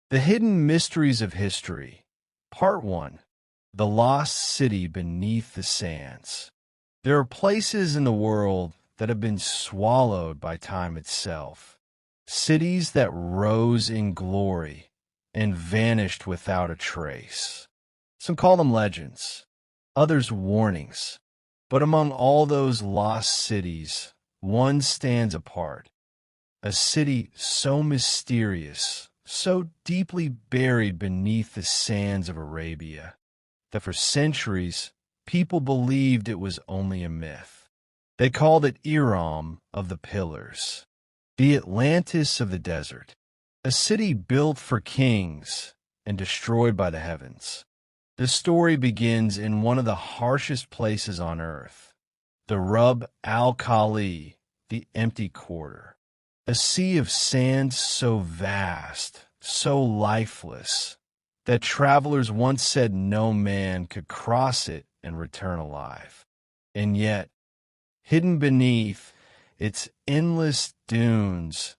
The Hidden Mysteries of History, Part 1. The Lost City Beneath the Sands. There are places in the world that have been swallowed by time itself. Cities that rose in glory and vanished without a trace. Some call them legends, others warnings. But among all those lost cities, one stands apart. A city so mysterious, so deeply buried beneath the sands of Arabia, that for centuries people believed it was only a myth. They called it Iram of the Pillars, the Atlantis of the desert, a city built for kings and destroyed by the heavens. The story begins in one of the harshest places on earth, the Rub al-Khali, the empty quarter, a sea of sand so vast, so lifeless, that travelers once said no man could cross it and return alive. And yet, hidden beneath its endless dunes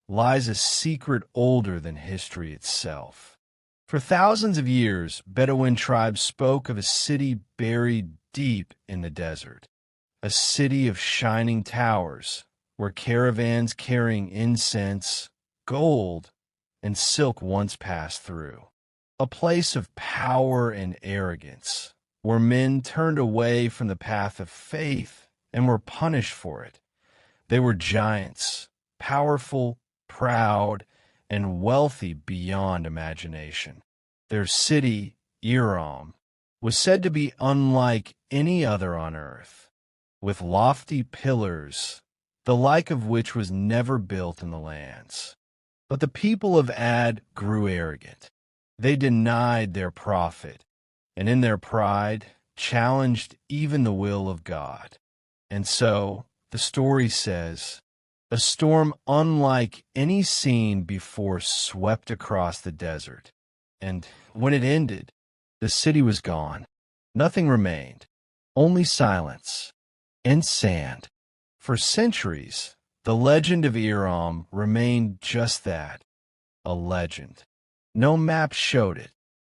lies a secret older than history itself. For thousands of years, Bedouin tribes spoke of a city buried deep in the desert, a city of shining towers where caravans carrying incense, gold, and silk once passed through. A place of power and arrogance, where men turned away from the path of faith and were punished for it. They were giants, powerful, proud, and wealthy beyond imagination. Their city, Iram, was said to be unlike any other on earth, with lofty pillars, the like of which was never built in the lands. But the people of Ad grew arrogant. They denied their prophet, and in their pride challenged even the will of God. And so, the story says, a storm unlike any seen before swept across the desert, and when it ended, the city was gone. Nothing remained, only silence and sand. For centuries, the legend of Iram remained just that, a legend. No map showed it,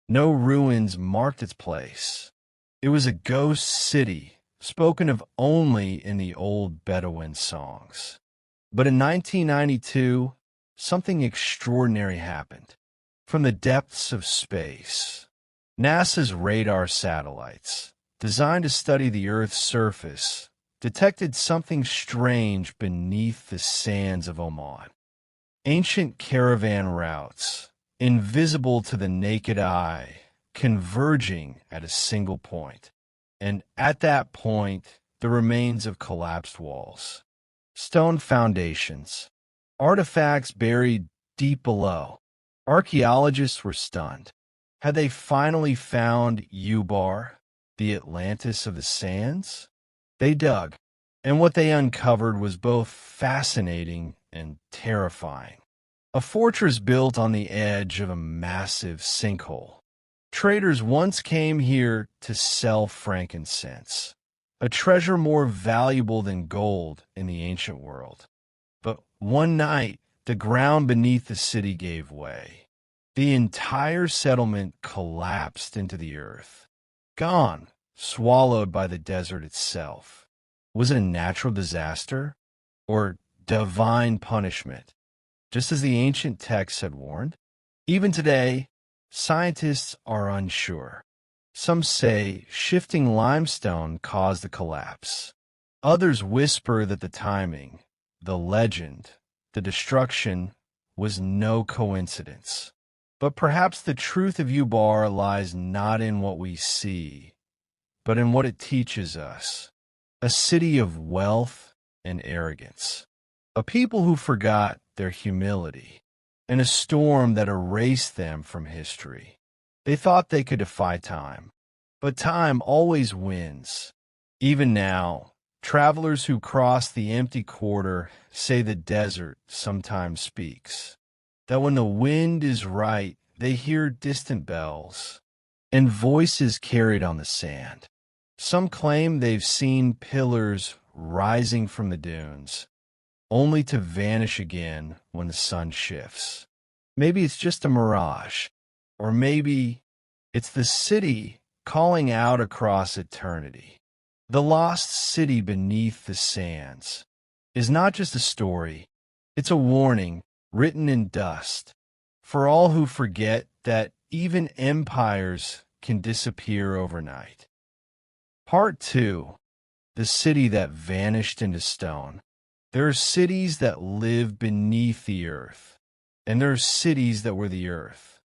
no ruins marked its place. It was a ghost city, spoken of only in the old Bedouin songs. But in 1992, something extraordinary happened. From the depths of space, NASA's radar satellites, designed to study the Earth's surface, detected something strange beneath the sands of Oman. Ancient caravan routes, invisible to the naked eye, converging at a single point. And at that point, the remains of collapsed walls. Stone foundations, artifacts buried deep below. Archaeologists were stunned. Had they finally found Ubar, the Atlantis of the sands? They dug, and what they uncovered was both fascinating and terrifying. A fortress built on the edge of a massive sinkhole. Traders once came here to sell frankincense, a treasure more valuable than gold in the ancient world. But one night, the ground beneath the city gave way. The entire settlement collapsed into the earth. Gone, swallowed by the desert itself. Was it a natural disaster or divine punishment? Just as the ancient texts had warned. Even today, scientists are unsure. Some say shifting limestone caused the collapse. Others whisper that the timing, the legend, the destruction was no coincidence. But perhaps the truth of Ubar lies not in what we see, but in what it teaches us. A city of wealth and arrogance. A people who forgot their humility, and a storm that erased them from history. They thought they could defy time, but time always wins. Even now, travelers who cross the empty quarter say the desert sometimes speaks, that when the wind is right, they hear distant bells and voices carried on the sand. Some claim they've seen pillars rising from the dunes, only to vanish again when the sun shifts. Maybe it's just a mirage. Or maybe it's the city calling out across eternity. The lost city beneath the sands is not just a story, it's a warning written in dust for all who forget that even empires can disappear overnight. Part 2. The city that vanished into stone. There are cities that live beneath the earth, and there are cities that were the earth,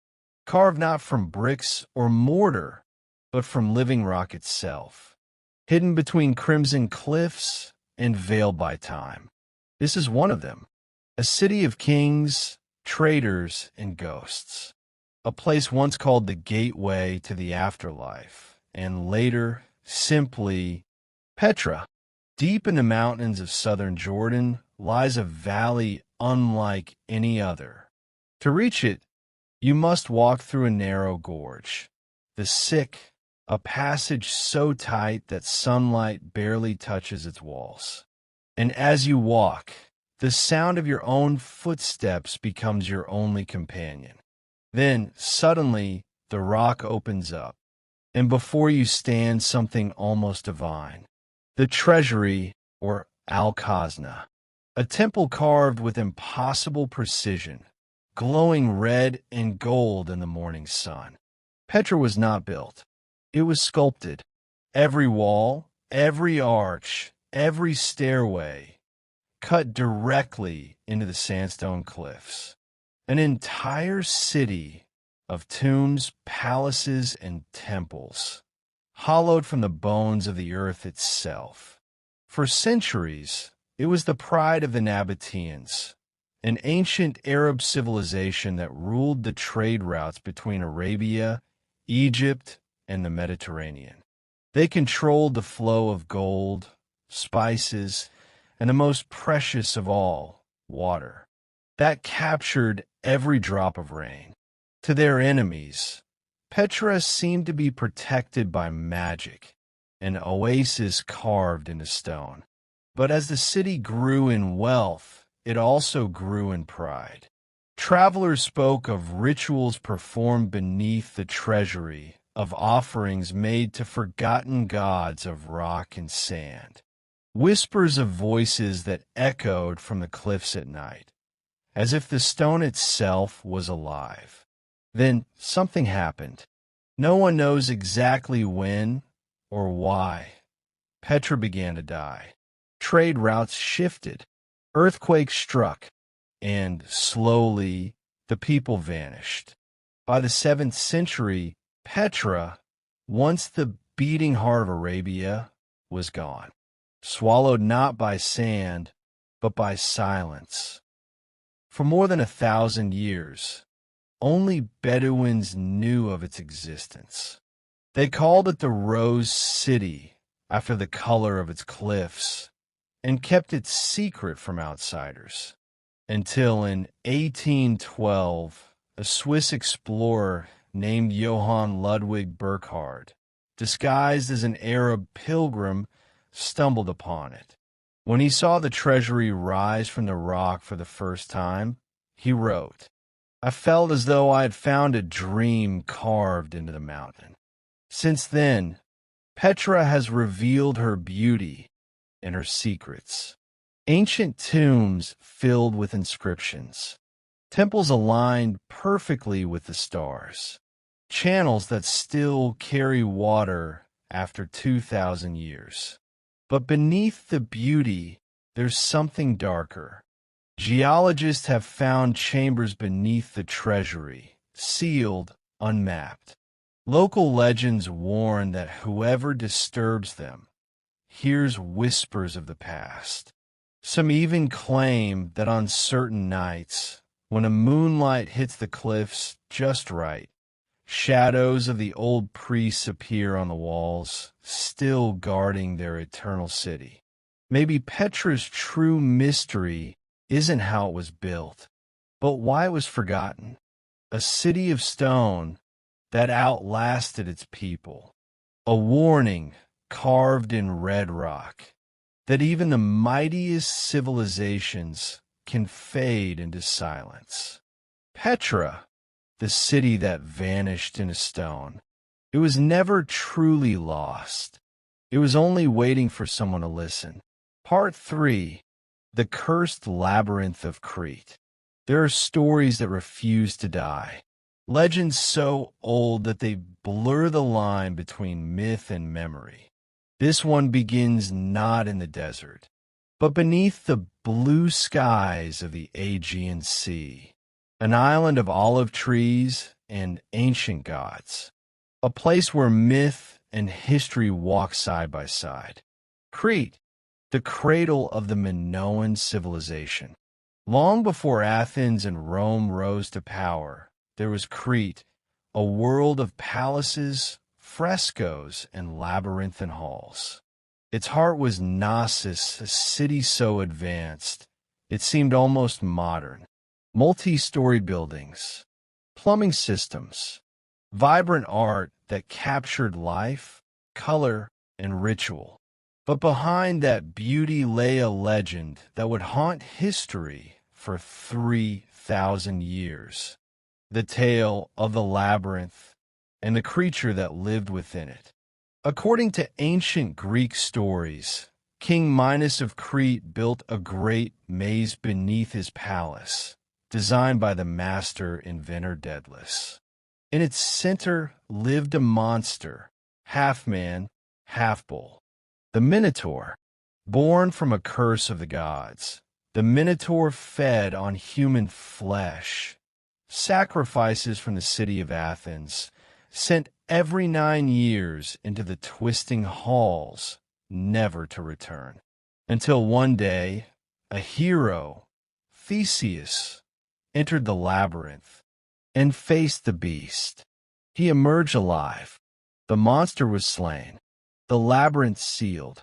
carved not from bricks or mortar, but from living rock itself, hidden between crimson cliffs and veiled by time. This is one of them, a city of kings, traders, and ghosts, a place once called the gateway to the afterlife, and later simply Petra. Deep in the mountains of southern Jordan lies a valley unlike any other. To reach it, you must walk through a narrow gorge. The sick, a passage so tight that sunlight barely touches its walls. And as you walk, the sound of your own footsteps becomes your only companion. Then, suddenly, the rock opens up, and before you stands something almost divine. The treasury, or Al-Khazna, a temple carved with impossible precision, glowing red and gold in the morning sun. Petra was not built. It was sculpted. Every wall, every arch, every stairway, cut directly into the sandstone cliffs. An entire city of tombs, palaces, and temples, hollowed from the bones of the earth itself. For centuries, it was the pride of the Nabateans, an ancient Arab civilization that ruled the trade routes between Arabia, Egypt, and the Mediterranean. They controlled the flow of gold, spices, and the most precious of all, water, that captured every drop of rain. To their enemies, Petra seemed to be protected by magic, an oasis carved into stone. But as the city grew in wealth, it also grew in pride. Travelers spoke of rituals performed beneath the treasury, of offerings made to forgotten gods of rock and sand, whispers of voices that echoed from the cliffs at night, as if the stone itself was alive. Then something happened. No one knows exactly when or why. Petra began to die. Trade routes shifted. Earthquakes struck, and slowly the people vanished. By the 7th century, Petra, once the beating heart of Arabia, was gone, swallowed not by sand, but by silence. For more than 1,000 years, only Bedouins knew of its existence. They called it the Rose City after the color of its cliffs, and kept it secret from outsiders, until in 1812, a Swiss explorer named Johann Ludwig Burckhardt, disguised as an Arab pilgrim, stumbled upon it. When he saw the treasury rise from the rock for the first time, he wrote, "I felt as though I had found a dream carved into the mountain." Since then, Petra has revealed her beauty and her secrets. Ancient tombs filled with inscriptions, temples aligned perfectly with the stars, channels that still carry water after 2,000 years. But beneath the beauty, there's something darker. Geologists have found chambers beneath the treasury, sealed, unmapped. Local legends warn that whoever disturbs them hears whispers of the past. Some even claim that on certain nights, when a moonlight hits the cliffs just right, shadows of the old priests appear on the walls, still guarding their eternal city. Maybe Petra's true mystery isn't how it was built, but why it was forgotten. A city of stone that outlasted its people. A warning carved in red rock that even the mightiest civilizations can fade into silence. Petra, the city that vanished in a stone. It was never truly lost. It was only waiting for someone to listen. Part 3. The Cursed Labyrinth of Crete. There are stories that refuse to die. Legends so old that they blur the line between myth and memory. This one begins not in the desert, but beneath the blue skies of the Aegean Sea, an island of olive trees and ancient gods, a place where myth and history walk side by side. Crete, the cradle of the Minoan civilization. Long before Athens and Rome rose to power, there was Crete, a world of palaces, frescoes, and labyrinthine halls. Its heart was Knossos, a city so advanced, it seemed almost modern. Multi-storied buildings, plumbing systems, vibrant art that captured life, color, and ritual. But behind that beauty lay a legend that would haunt history for 3,000 years. The tale of the labyrinth and the creature that lived within it. According to ancient Greek stories, King Minos of Crete built a great maze beneath his palace, designed by the master inventor Daedalus. In its center lived a monster, half man, half bull. The Minotaur, born from a curse of the gods. The Minotaur fed on human flesh. Sacrifices from the city of Athens, sent every 9 years into the twisting halls, never to return. Until one day, a hero, Theseus, entered the labyrinth and faced the beast. He emerged alive. The monster was slain. The labyrinth sealed,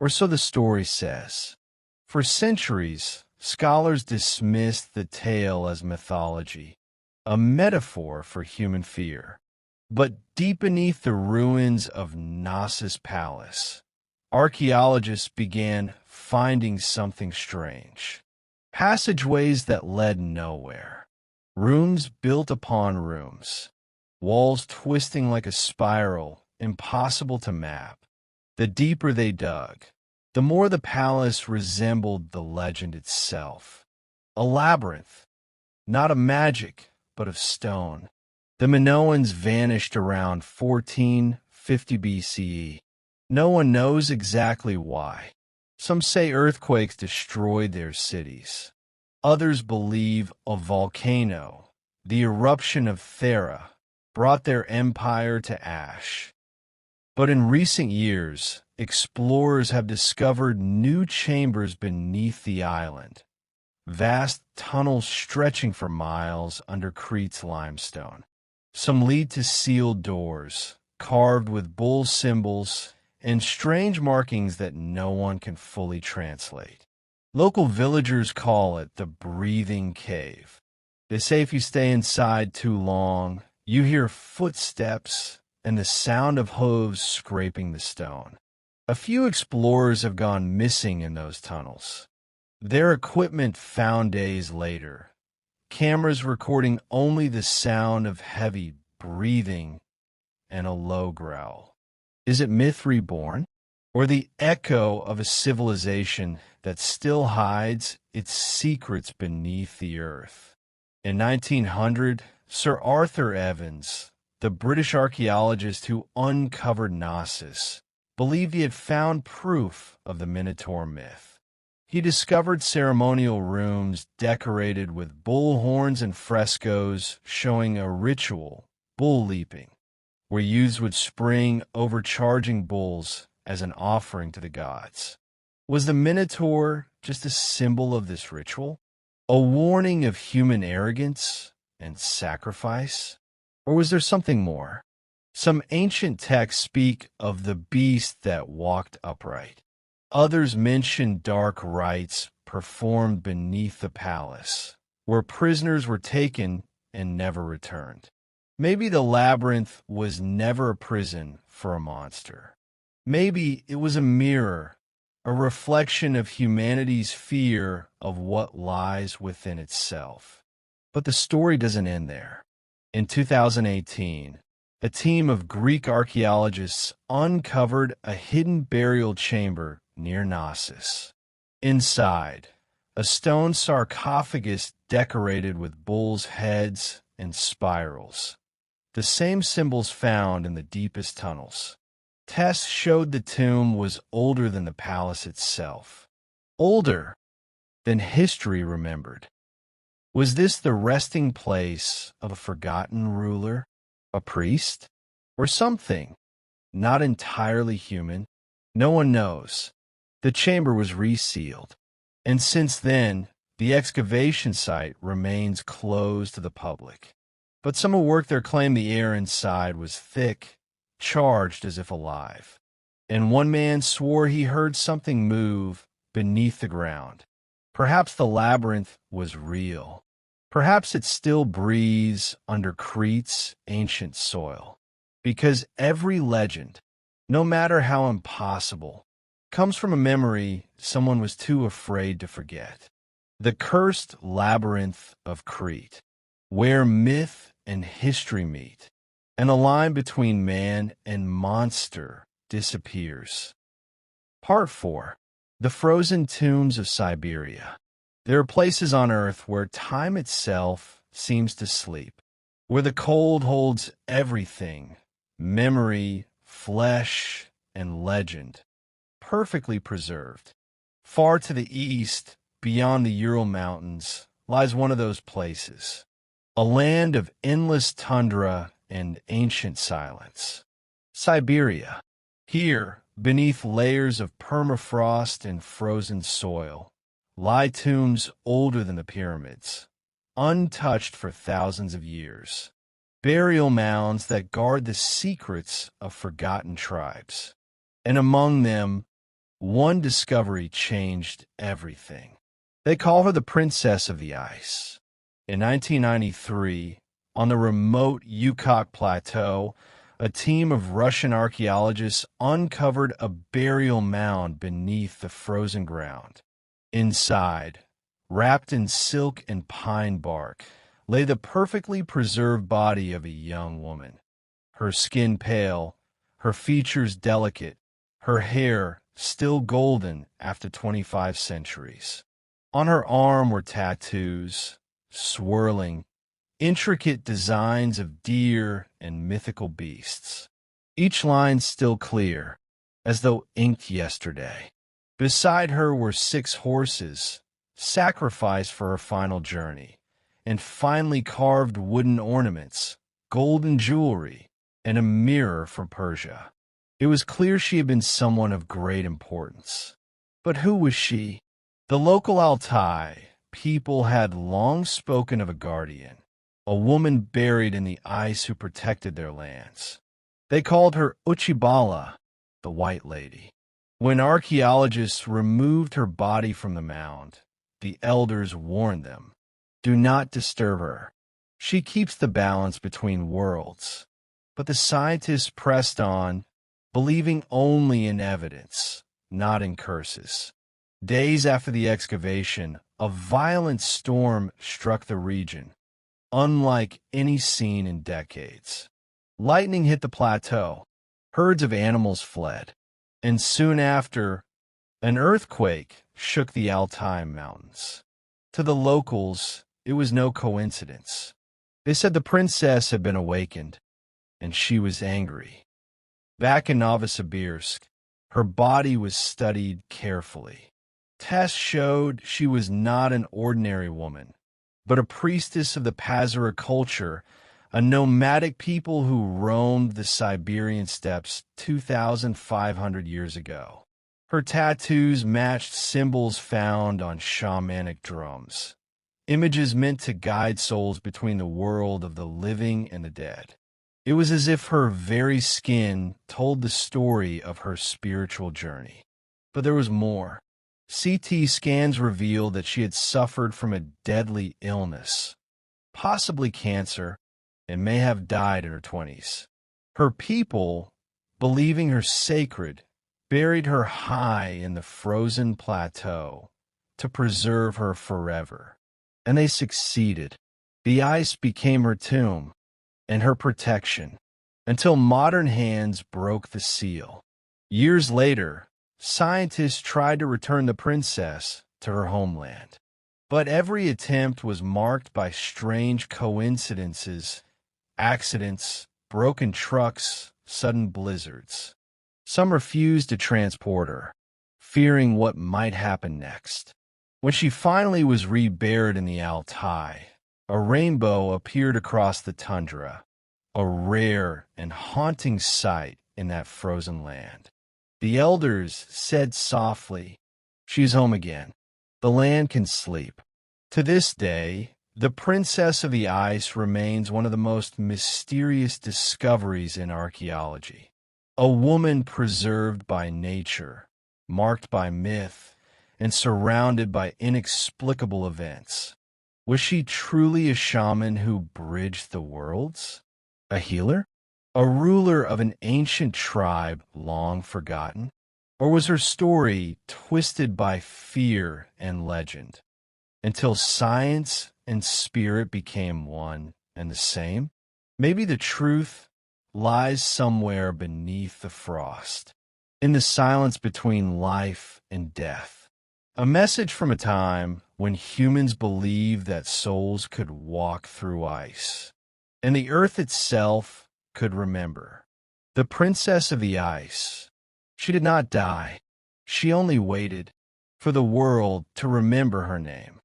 or so the story says. For centuries, scholars dismissed the tale as mythology, a metaphor for human fear. But deep beneath the ruins of Knossos Palace, archaeologists began finding something strange. Passageways that led nowhere. Rooms built upon rooms. Walls twisting like a spiral, impossible to map. The deeper they dug, the more the palace resembled the legend itself. A labyrinth, not of magic, but of stone. The Minoans vanished around 1450 BCE. No one knows exactly why. Some say earthquakes destroyed their cities. Others believe a volcano, the eruption of Thera, brought their empire to ash. But in recent years, explorers have discovered new chambers beneath the island, vast tunnels stretching for miles under Crete's limestone. Some lead to sealed doors, carved with bull symbols and strange markings that no one can fully translate. Local villagers call it the breathing cave. They say if you stay inside too long, you hear footsteps and the sound of hooves scraping the stone. A few explorers have gone missing in those tunnels. Their equipment found days later. Cameras recording only the sound of heavy breathing and a low growl. Is it myth reborn? Or the echo of a civilization that still hides its secrets beneath the earth? In 1900, Sir Arthur Evans, the British archaeologist who uncovered Knossos, believed he had found proof of the Minotaur myth. He discovered ceremonial rooms decorated with bull horns and frescoes showing a ritual, bull leaping, where youths would spring over charging bulls as an offering to the gods. Was the Minotaur just a symbol of this ritual? A warning of human arrogance and sacrifice? Or was there something more? Some ancient texts speak of the beast that walked upright. Others mention dark rites performed beneath the palace, where prisoners were taken and never returned. Maybe the labyrinth was never a prison for a monster. Maybe it was a mirror, a reflection of humanity's fear of what lies within itself. But the story doesn't end there. In 2018, a team of Greek archaeologists uncovered a hidden burial chamber near Knossos. Inside, a stone sarcophagus decorated with bulls' heads and spirals, the same symbols found in the deepest tunnels. Tests showed the tomb was older than the palace itself, older than history remembered. Was this the resting place of a forgotten ruler, a priest, or something not entirely human? No one knows. The chamber was resealed, and since then, the excavation site remains closed to the public. But some who worked there claim the air inside was thick, charged as if alive. And one man swore he heard something move beneath the ground. Perhaps the labyrinth was real. Perhaps it still breathes under Crete's ancient soil. Because every legend, no matter how impossible, comes from a memory someone was too afraid to forget. The cursed labyrinth of Crete, where myth and history meet, and the line between man and monster disappears. Part 4. The Frozen Tombs of Siberia. There are places on Earth where time itself seems to sleep, where the cold holds everything, memory, flesh, and legend, perfectly preserved. Far to the east, beyond the Ural Mountains, lies one of those places, a land of endless tundra and ancient silence. Siberia. Here, beneath layers of permafrost and frozen soil, lie tombs older than the pyramids, untouched for thousands of years. Burial mounds that guard the secrets of forgotten tribes. And among them, one discovery changed everything. They call her the Princess of the Ice. In 1993, on the remote Yukok Plateau, a team of Russian archaeologists uncovered a burial mound beneath the frozen ground. Inside, wrapped in silk and pine bark, lay the perfectly preserved body of a young woman. Her skin pale, her features delicate, her hair still golden after 25 centuries. On her arm were tattoos, swirling, intricate designs of deer and mythical beasts, each line still clear, as though inked yesterday. Beside her were 6 horses, sacrificed for her final journey, and finely carved wooden ornaments, golden jewelry, and a mirror from Persia. It was clear she had been someone of great importance. But who was she? The local Altai people had long spoken of a guardian, a woman buried in the ice who protected their lands. They called her Uchibala, the White Lady. When archaeologists removed her body from the mound, the elders warned them, "Do not disturb her. She keeps the balance between worlds." But the scientists pressed on, believing only in evidence, not in curses. Days after the excavation, a violent storm struck the region, unlike any seen in decades. Lightning hit the plateau, herds of animals fled, and soon after, an earthquake shook the Altai Mountains. To the locals, it was no coincidence. They said the princess had been awakened, and she was angry. Back in Novosibirsk, her body was studied carefully. Tests showed she was not an ordinary woman, but a priestess of the Pazara culture, a nomadic people who roamed the Siberian steppes 2,500 years ago. Her tattoos matched symbols found on shamanic drums, images meant to guide souls between the world of the living and the dead. It was as if her very skin told the story of her spiritual journey. But there was more. CT scans revealed that she had suffered from a deadly illness, possibly cancer, and may have died in her 20s. Her people, believing her sacred, buried her high in the frozen plateau to preserve her forever. And they succeeded. The ice became her tomb and her protection until modern hands broke the seal. Years later, scientists tried to return the princess to her homeland. But every attempt was marked by strange coincidences, accidents, broken trucks, sudden blizzards. Some refused to transport her, fearing what might happen next. When she finally was reburied in the Altai, a rainbow appeared across the tundra, a rare and haunting sight in that frozen land. The elders said softly, "She's home again. The land can sleep." To this day, the Princess of the Ice remains one of the most mysterious discoveries in archaeology. A woman preserved by nature, marked by myth, and surrounded by inexplicable events. Was she truly a shaman who bridged the worlds? A healer? A ruler of an ancient tribe long forgotten? Or was her story twisted by fear and legend, until science and spirit became one and the same? Maybe the truth lies somewhere beneath the frost, in the silence between life and death. A message from a time when humans believed that souls could walk through ice, and the earth itself could remember. The Princess of the Ice. She did not die. She only waited for the world to remember her name.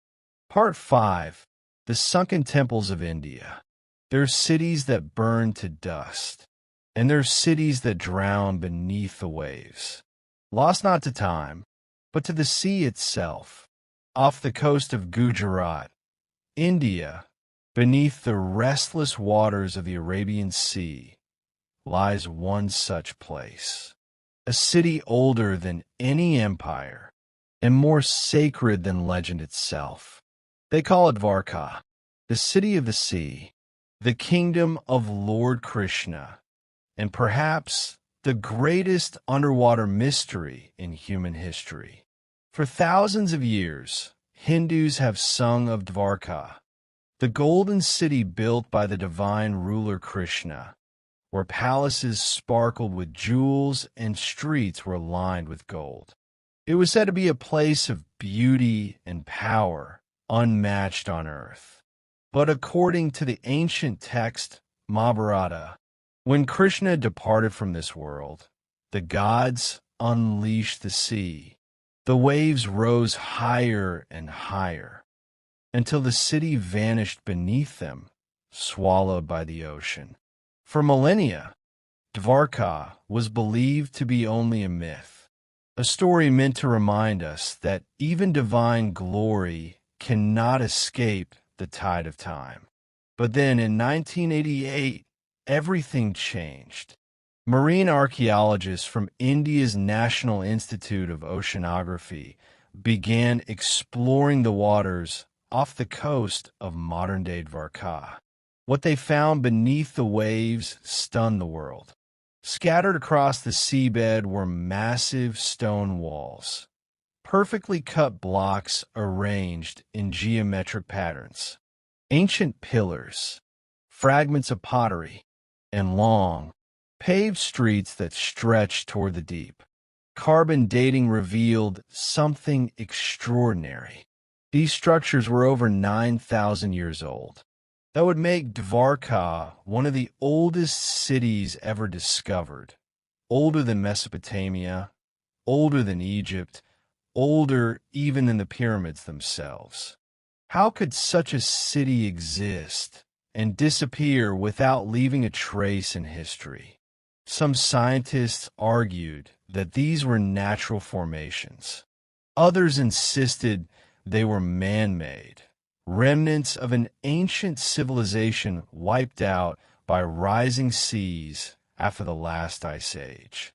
Part 5. The Sunken Temples of India. There's cities that burn to dust, and there's cities that drown beneath the waves. Lost not to time, but to the sea itself. Off the coast of Gujarat, India, beneath the restless waters of the Arabian Sea, lies one such place. A city older than any empire, and more sacred than legend itself. They call it Dwarka, the city of the sea, the kingdom of Lord Krishna, and perhaps the greatest underwater mystery in human history. For thousands of years, Hindus have sung of Dwarka, the golden city built by the divine ruler Krishna, where palaces sparkled with jewels and streets were lined with gold. It was said to be a place of beauty and power, unmatched on earth. But according to the ancient text Mahabharata, when Krishna departed from this world, the gods unleashed the sea. The waves rose higher and higher, until the city vanished beneath them, swallowed by the ocean. For millennia, Dwarka was believed to be only a myth, a story meant to remind us that even divine glory cannot escape the tide of time. But then in 1988, everything changed. Marine archaeologists from India's National Institute of Oceanography began exploring the waters off the coast of modern-day Dwarka. What they found beneath the waves stunned the world. Scattered across the seabed were massive stone walls, perfectly cut blocks arranged in geometric patterns, ancient pillars, fragments of pottery, and long, paved streets that stretched toward the deep. Carbon dating revealed something extraordinary. These structures were over 9,000 years old. That would make Dwarka one of the oldest cities ever discovered, older than Mesopotamia, older than Egypt, older even than the pyramids themselves. How could such a city exist and disappear without leaving a trace in history? Some scientists argued that these were natural formations. Others insisted they were man-made, remnants of an ancient civilization wiped out by rising seas after the last ice age.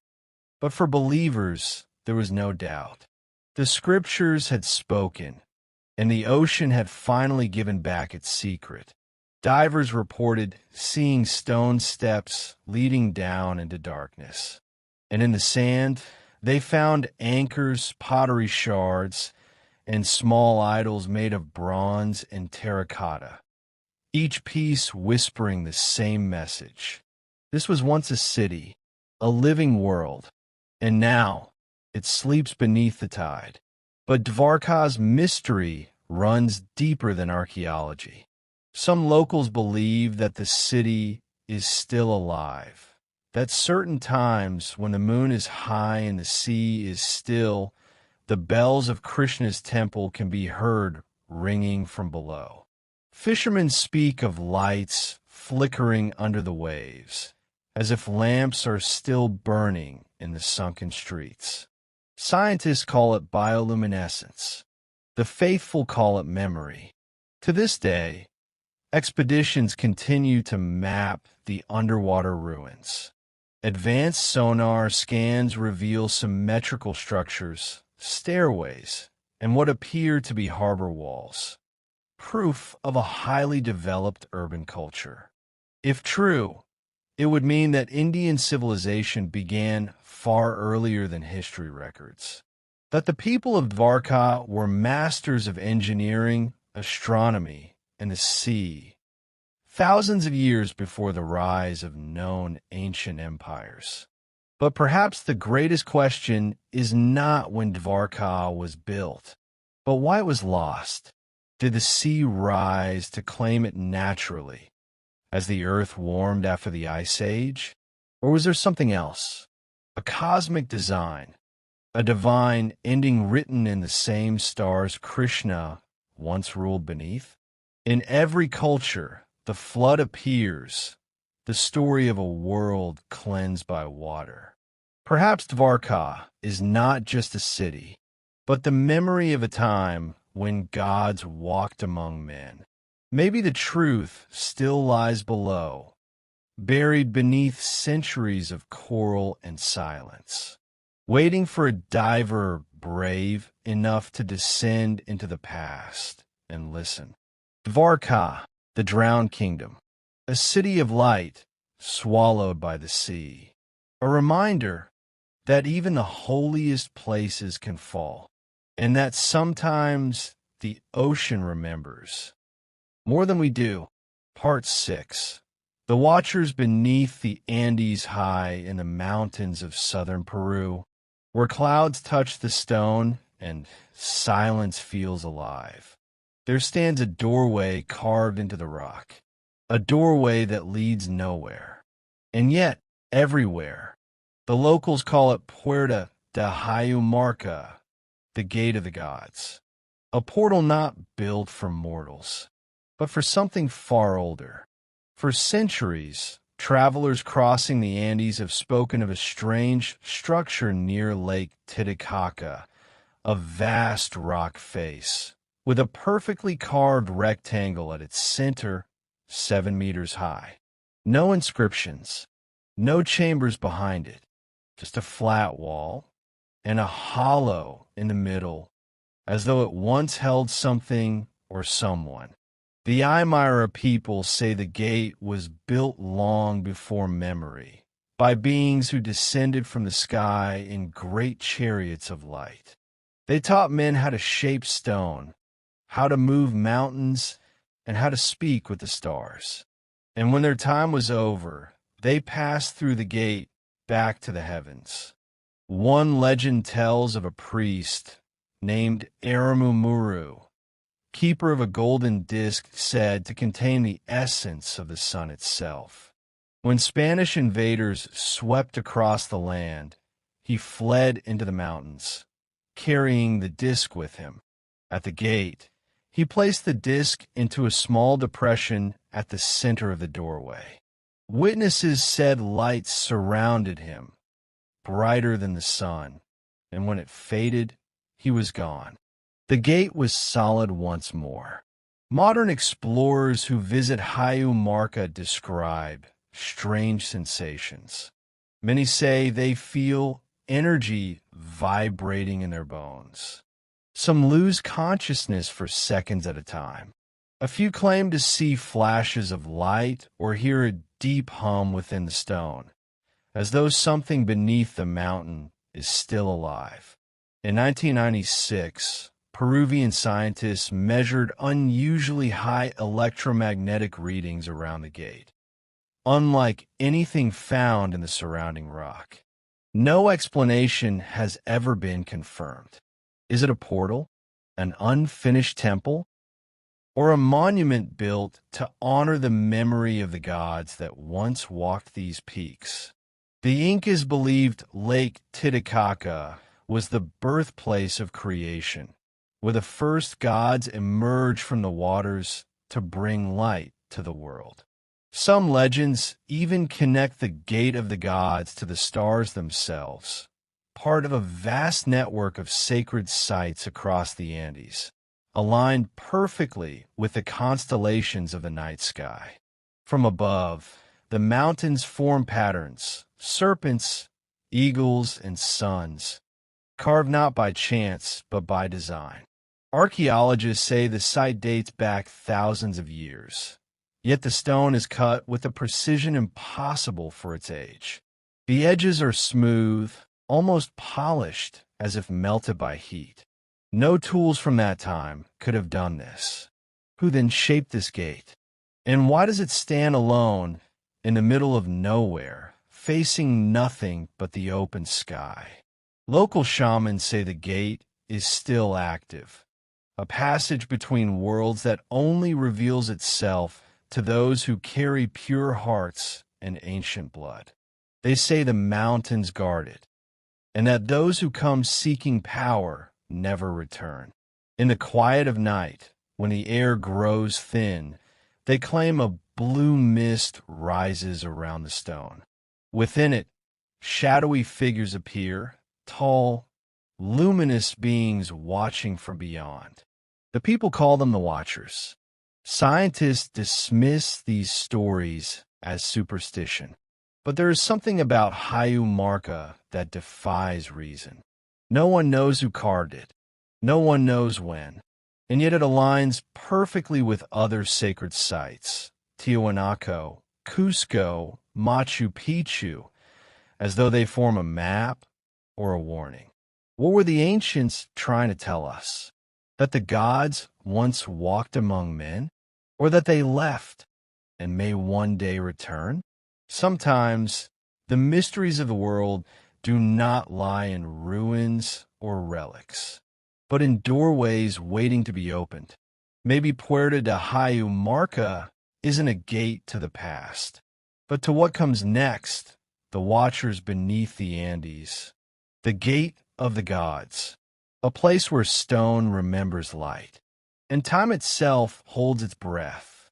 But for believers, there was no doubt. The scriptures had spoken, and the ocean had finally given back its secret. Divers reported seeing stone steps leading down into darkness. And in the sand, they found anchors, pottery shards, and small idols made of bronze and terracotta. each piece whispering the same message. This was once a city, a living world, and now it sleeps beneath the tide. But Dvarka's mystery runs deeper than archaeology. Some locals believe that the city is still alive, that certain times when the moon is high and the sea is still, the bells of Krishna's temple can be heard ringing from below. Fishermen speak of lights flickering under the waves, as if lamps are still burning in the sunken streets. Scientists call it bioluminescence. The faithful call it memory. To this day, expeditions continue to map the underwater ruins. Advanced sonar scans reveal symmetrical structures, stairways, and what appear to be harbor walls. Proof of a highly developed urban culture. If true, it would mean that Indian civilization began far earlier than history records. That the people of Dvarka were masters of engineering, astronomy, and the sea, thousands of years before the rise of known ancient empires. But perhaps the greatest question is not when Dvarka was built, but why it was lost. Did the sea rise to claim it naturally, as the earth warmed after the Ice Age? Or was there something else? A cosmic design, a divine ending written in the same stars Krishna once ruled beneath? In every culture, the flood appears, the story of a world cleansed by water. Perhaps Dvarka is not just a city, but the memory of a time when gods walked among men. Maybe the truth still lies below, buried beneath centuries of coral and silence, waiting for a diver brave enough to descend into the past and listen. Dvarka, the drowned kingdom, a city of light swallowed by the sea, a reminder that even the holiest places can fall, and that sometimes the ocean remembers. More than we do. Part 6. The watchers beneath the Andes high in the mountains of southern Peru, where clouds touch the stone and silence feels alive. There stands a doorway carved into the rock, a doorway that leads nowhere, and yet everywhere. The locals call it Puerta de Hayumarca, the gate of the gods, a portal not built for mortals, but for something far older. For centuries, travelers crossing the Andes have spoken of a strange structure near Lake Titicaca, a vast rock face, with a perfectly carved rectangle at its center, 7 meters high. No inscriptions, no chambers behind it, just a flat wall and a hollow in the middle, as though it once held something or someone. The Aymara people say the gate was built long before memory, by beings who descended from the sky in great chariots of light. They taught men how to shape stone, how to move mountains, and how to speak with the stars. And when their time was over, they passed through the gate back to the heavens. One legend tells of a priest named Aramumuru, keeper of a golden disc said to contain the essence of the sun itself. When Spanish invaders swept across the land, he fled into the mountains, carrying the disc with him. At the gate, he placed the disc into a small depression at the center of the doorway. Witnesses said lights surrounded him, brighter than the sun, and when it faded, he was gone. The gate was solid once more. Modern explorers who visit Hayumarca describe strange sensations. Many say they feel energy vibrating in their bones. Some lose consciousness for seconds at a time. A few claim to see flashes of light or hear a deep hum within the stone, as though something beneath the mountain is still alive. In 1996, Peruvian scientists measured unusually high electromagnetic readings around the gate, unlike anything found in the surrounding rock. No explanation has ever been confirmed. Is it a portal, an unfinished temple, or a monument built to honor the memory of the gods that once walked these peaks? The Incas believed Lake Titicaca was the birthplace of creation, where the first gods emerged from the waters to bring light to the world. Some legends even connect the Gate of the Gods to the stars themselves, part of a vast network of sacred sites across the Andes, aligned perfectly with the constellations of the night sky. From above, the mountains form patterns, serpents, eagles, and suns, carved not by chance but by design. Archaeologists say the site dates back thousands of years, yet the stone is cut with a precision impossible for its age. The edges are smooth, almost polished, as if melted by heat. No tools from that time could have done this. Who then shaped this gate? And why does it stand alone in the middle of nowhere, facing nothing but the open sky? Local shamans say the gate is still active, a passage between worlds that only reveals itself to those who carry pure hearts and ancient blood. They say the mountains guard it, and that those who come seeking power never return. In the quiet of night, when the air grows thin, they claim a blue mist rises around the stone. Within it, shadowy figures appear, tall, luminous beings watching from beyond. The people call them the Watchers. Scientists dismiss these stories as superstition, but there is something about Hayu Marca that defies reason. No one knows who carved it, no one knows when, and yet it aligns perfectly with other sacred sites, Tiwanaku, Cusco, Machu Picchu, as though they form a map or a warning. What were the ancients trying to tell us? That the gods once walked among men? Or that they left and may one day return? Sometimes the mysteries of the world do not lie in ruins or relics, but in doorways waiting to be opened. Maybe Puerta de Hayu Marca isn't a gate to the past, but to what comes next, the Watchers beneath the Andes, the Gate of the Gods, a place where stone remembers light, and time itself holds its breath.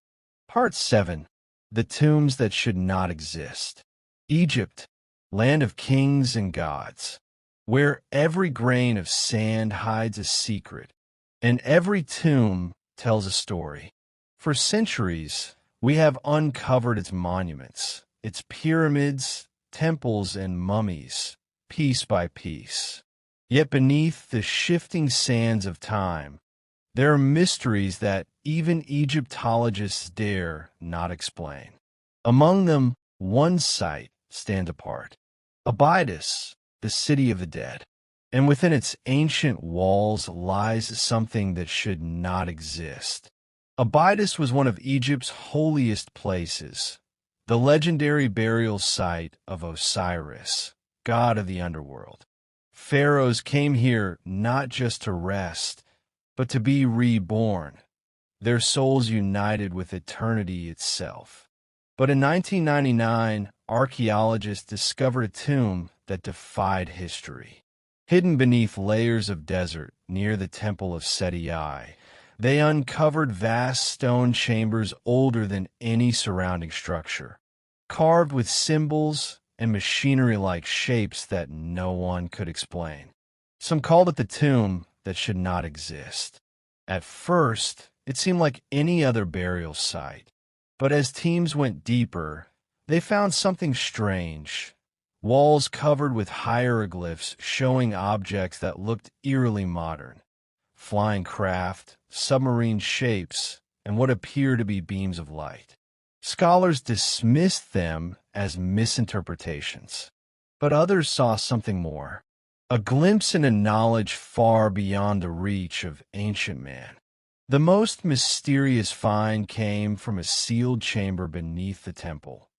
Part 7. The Tombs That Should Not Exist. Egypt, land of kings and gods, where every grain of sand hides a secret, and every tomb tells a story. For centuries, we have uncovered its monuments, its pyramids, temples, and mummies, piece by piece. Yet beneath the shifting sands of time, there are mysteries that even Egyptologists dare not explain. Among them, one site stands apart, Abydos, the city of the dead. And within its ancient walls lies something that should not exist. Abydos was one of Egypt's holiest places, the legendary burial site of Osiris, god of the underworld. Pharaohs came here not just to rest, but to be reborn, their souls united with eternity itself. But in 1999, archaeologists discovered a tomb that defied history. Hidden beneath layers of desert near the Temple of Seti I, they uncovered vast stone chambers older than any surrounding structure, carved with symbols and machinery-like shapes that no one could explain. Some called it the tomb that should not exist. At first, it seemed like any other burial site, but as teams went deeper, they found something strange. Walls covered with hieroglyphs showing objects that looked eerily modern. Flying craft, submarine shapes, and what appear to be beams of light. Scholars dismissed them as misinterpretations, but others saw something more. a glimpse into knowledge far beyond the reach of ancient man. The most mysterious find came from a sealed chamber beneath the temple,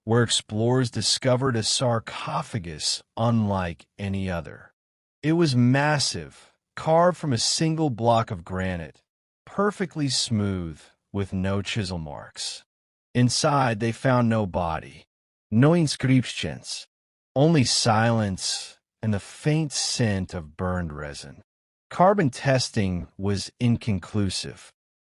where explorers discovered a sarcophagus unlike any other. It was massive, carved from a single block of granite, perfectly smooth, with no chisel marks. Inside, they found no body, no inscriptions, only silence and the faint scent of burned resin. Carbon testing was inconclusive.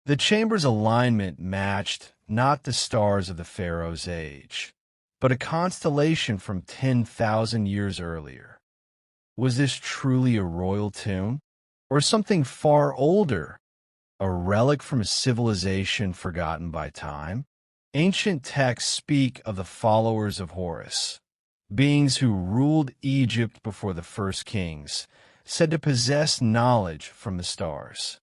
The chamber's alignment matched not the stars of the pharaoh's age, but a constellation from 10,000 years earlier. Was this truly a royal tomb, or something far older, a relic from a civilization forgotten by time? Ancient texts speak of the followers of Horus, beings who ruled Egypt before the first kings, said to possess knowledge from the stars.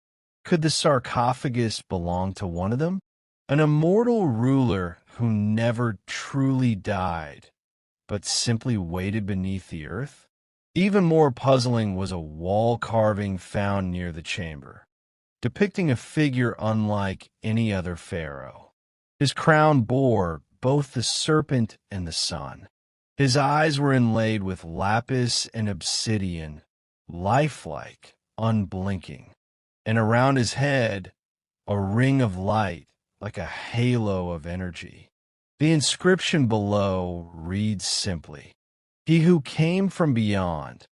Could the sarcophagus belong to one of them? An immortal ruler who never truly died, but simply waited beneath the earth? Even more puzzling was a wall carving found near the chamber, depicting a figure unlike any other pharaoh. His crown bore both the serpent and the sun. His eyes were inlaid with lapis and obsidian, lifelike, unblinking, and around his head, a ring of light like a halo of energy. The inscription below reads simply, "He who came from beyond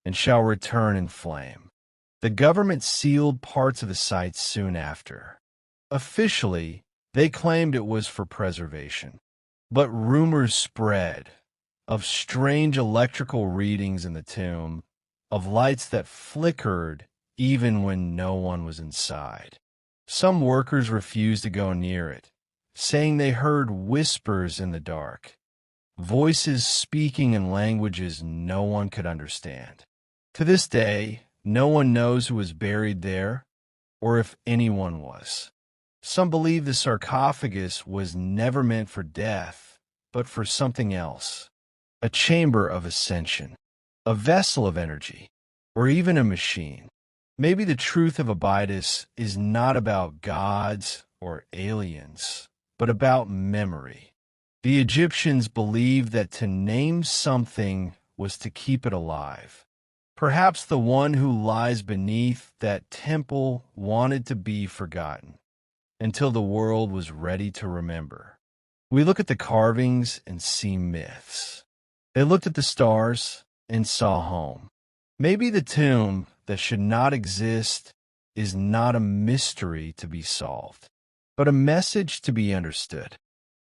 and shall return in flame." The government sealed parts of the site soon after. Officially, they claimed it was for preservation, but rumors spread of strange electrical readings in the tomb, of lights that flickered even when no one was inside. Some workers refused to go near it, saying they heard whispers in the dark, voices speaking in languages no one could understand. To this day, no one knows who was buried there, or if anyone was. Some believe the sarcophagus was never meant for death, but for something else. A chamber of ascension, a vessel of energy, or even a machine. Maybe the truth of Abydos is not about gods or aliens, but about memory. The Egyptians believed that to name something was to keep it alive. Perhaps the one who lies beneath that temple wanted to be forgotten until the world was ready to remember. We look at the carvings and see myths. They looked at the stars and saw home. Maybe the tomb that should not exist is not a mystery to be solved, but a message to be understood.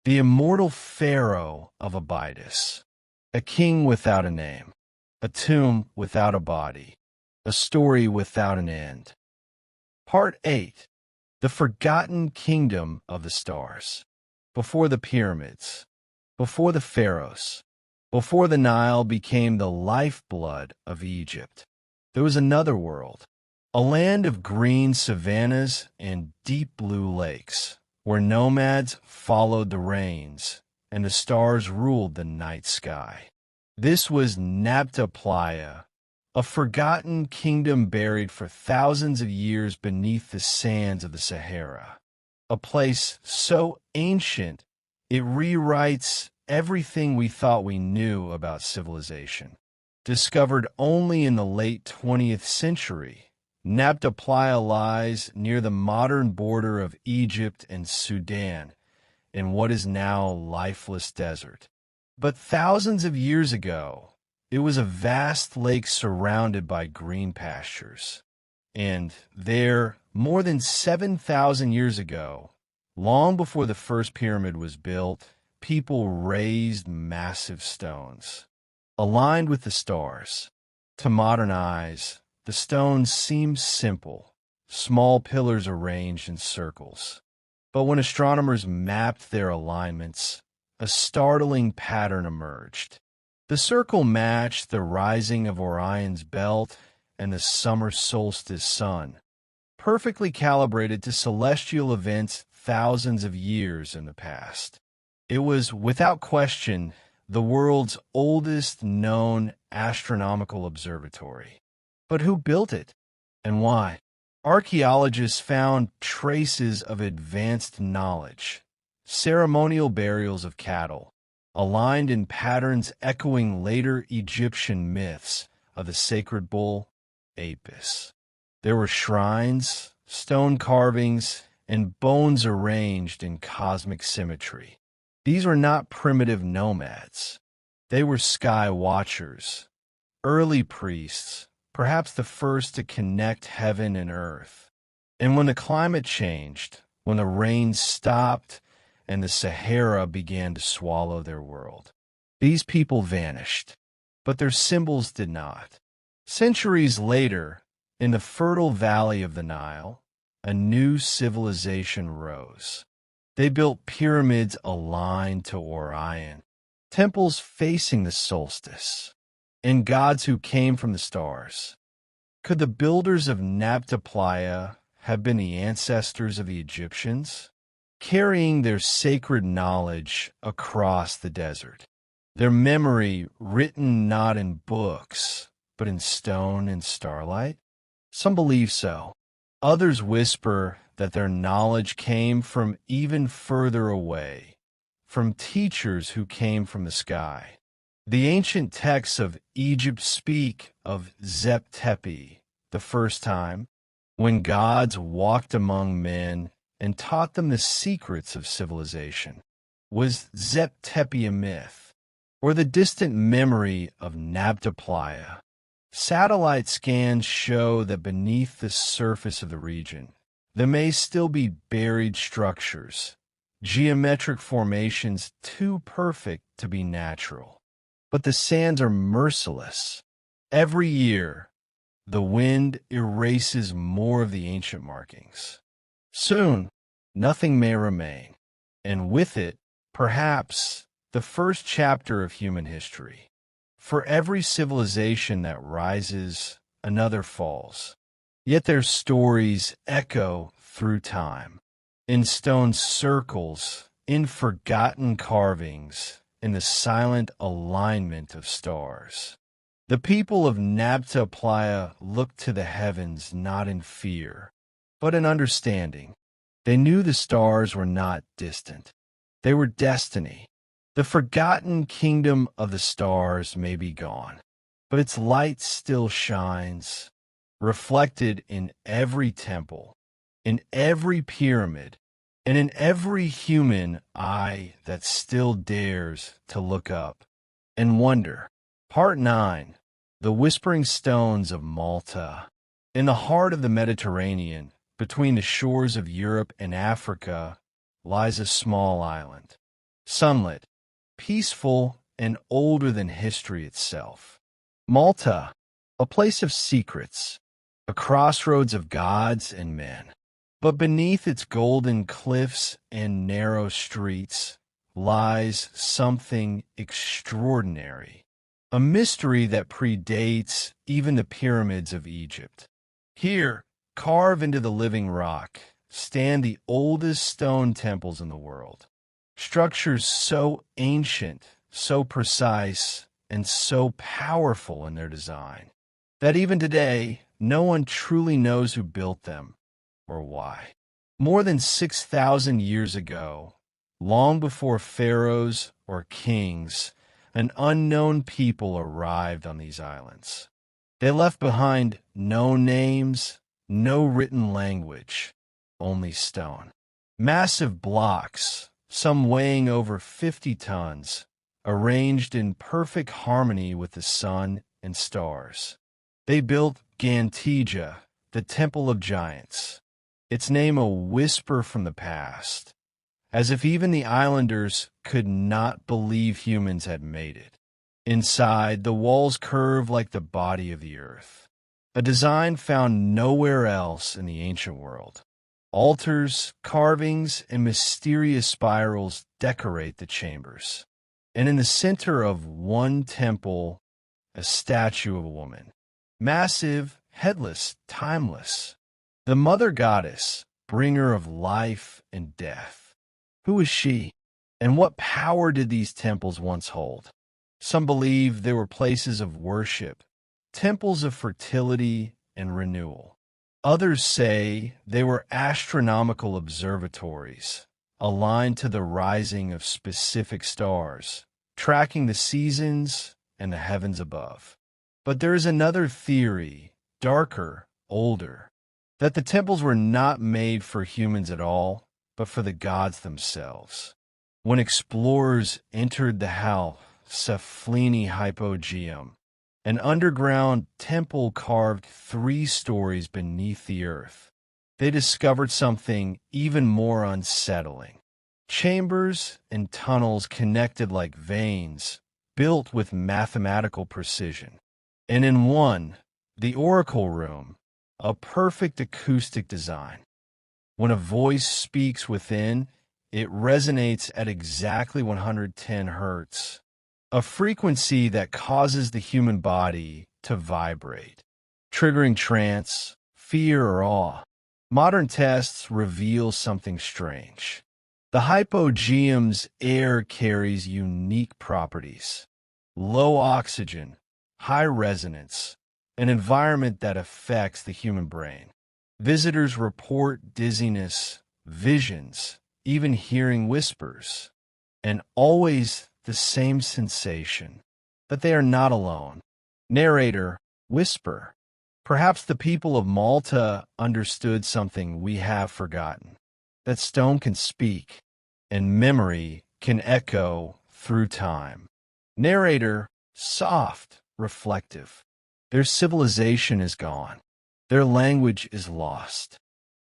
The immortal pharaoh of Abydos, a king without a name, a tomb without a body, a story without an end. Part 8. The Forgotten Kingdom of the Stars. Before the pyramids, before the pharaohs, before the Nile became the lifeblood of Egypt, there was another world, a land of green savannas and deep blue lakes, where nomads followed the rains and the stars ruled the night sky. This was Nabta Playa, a forgotten kingdom buried for thousands of years beneath the sands of the Sahara, a place so ancient it rewrites everything we thought we knew about civilization. Discovered only in the late 20th century, Nabta Playa lies near the modern border of Egypt and Sudan in what is now lifeless desert. But thousands of years ago, it was a vast lake surrounded by green pastures. And there, more than 7,000 years ago, long before the first pyramid was built, people raised massive stones, aligned with the stars. To modern eyes, the stones seem simple, small pillars arranged in circles. But when astronomers mapped their alignments, a startling pattern emerged. The circle matched the rising of Orion's belt and the summer solstice sun, perfectly calibrated to celestial events thousands of years in the past. It was, without question, the world's oldest known astronomical observatory. But who built it and why? Archaeologists found traces of advanced knowledge, ceremonial burials of cattle, aligned in patterns echoing later Egyptian myths of the sacred bull, Apis. There were shrines, stone carvings, and bones arranged in cosmic symmetry. These were not primitive nomads. They were sky watchers, early priests, perhaps the first to connect heaven and earth. And when the climate changed, when the rain stopped and the Sahara began to swallow their world, these people vanished, but their symbols did not. Centuries later, in the fertile valley of the Nile, a new civilization rose. They built pyramids aligned to Orion, temples facing the solstice, and gods who came from the stars. Could the builders of Nabta Playa have been the ancestors of the Egyptians, carrying their sacred knowledge across the desert? Their memory written not in books, but in stone and starlight? Some believe so. Others whisper that their knowledge came from even further away, from teachers who came from the sky. The ancient texts of Egypt speak of Zep-Tepi, the first time, when gods walked among men and taught them the secrets of civilization. Was Zep-Tepi a myth, or the distant memory of Nabta Playa? Satellite scans show that beneath the surface of the region, there may still be buried structures, geometric formations too perfect to be natural. But the sands are merciless. Every year, the wind erases more of the ancient markings. Soon, nothing may remain, and with it, perhaps, the first chapter of human history. For every civilization that rises, another falls. Yet their stories echo through time, in stone circles, in forgotten carvings, in the silent alignment of stars. The people of Nabta Playa looked to the heavens not in fear, but in understanding. They knew the stars were not distant. They were destiny. The forgotten kingdom of the stars may be gone, but its light still shines, reflected in every temple, in every pyramid, and in every human eye that still dares to look up and wonder. Part 9. The Whispering Stones of Malta. In the heart of the Mediterranean, between the shores of Europe and Africa, lies a small island, sunlit, peaceful, and older than history itself. Malta, a place of secrets, a crossroads of gods and men. But beneath its golden cliffs and narrow streets lies something extraordinary, a mystery that predates even the pyramids of Egypt. Here, carved into the living rock, stand the oldest stone temples in the world. Structures so ancient, so precise, and so powerful in their design, that even today, no one truly knows who built them or why. More than 6,000 years ago, long before pharaohs or kings, an unknown people arrived on these islands. They left behind no names, no written language, only stone. Massive blocks, some weighing over 50 tons, arranged in perfect harmony with the sun and stars. They built Gantija, the Temple of Giants, its name a whisper from the past, as if even the islanders could not believe humans had made it. Inside, the walls curve like the body of the earth, a design found nowhere else in the ancient world. Altars, carvings, and mysterious spirals decorate the chambers. And in the center of one temple, a statue of a woman. Massive, headless, timeless. The mother goddess, bringer of life and death. Who is she? And what power did these temples once hold? Some believe they were places of worship, temples of fertility and renewal. Others say they were astronomical observatories, aligned to the rising of specific stars, tracking the seasons and the heavens above. But there is another theory, darker, older, that the temples were not made for humans at all, but for the gods themselves. When explorers entered the Cephalleni Hypogeum, an underground temple carved 3 stories beneath the earth, they discovered something even more unsettling. Chambers and tunnels connected like veins, built with mathematical precision. And in one, the oracle room, a perfect acoustic design. When a voice speaks within, it resonates at exactly 110 hertz, a frequency that causes the human body to vibrate, triggering trance, fear, or awe. Modern tests reveal something strange. The hypogeum's air carries unique properties: low oxygen, high resonance, an environment that affects the human brain. Visitors report dizziness, visions, even hearing whispers, and always the same sensation, that they are not alone. Narrator, whisper. Perhaps the people of Malta understood something we have forgotten, that stone can speak, and memory can echo through time. Narrator, soft, reflective. Their civilization is gone. Their language is lost.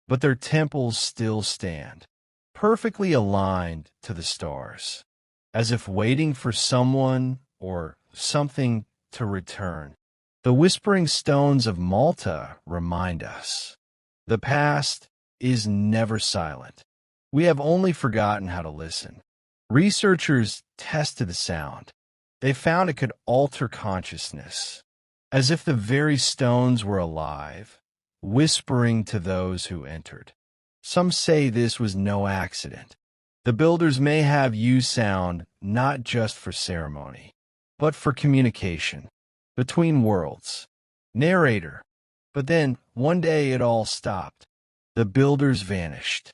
But their temples still stand, perfectly aligned to the stars, as if waiting for someone or something to return. The whispering stones of Malta remind us the past is never silent. We have only forgotten how to listen. Researchers tested the sound. They found it could alter consciousness, as if the very stones were alive, whispering to those who entered. Some say this was no accident. The builders may have used sound not just for ceremony, but for communication between worlds. Narrator. But then, one day it all stopped. The builders vanished.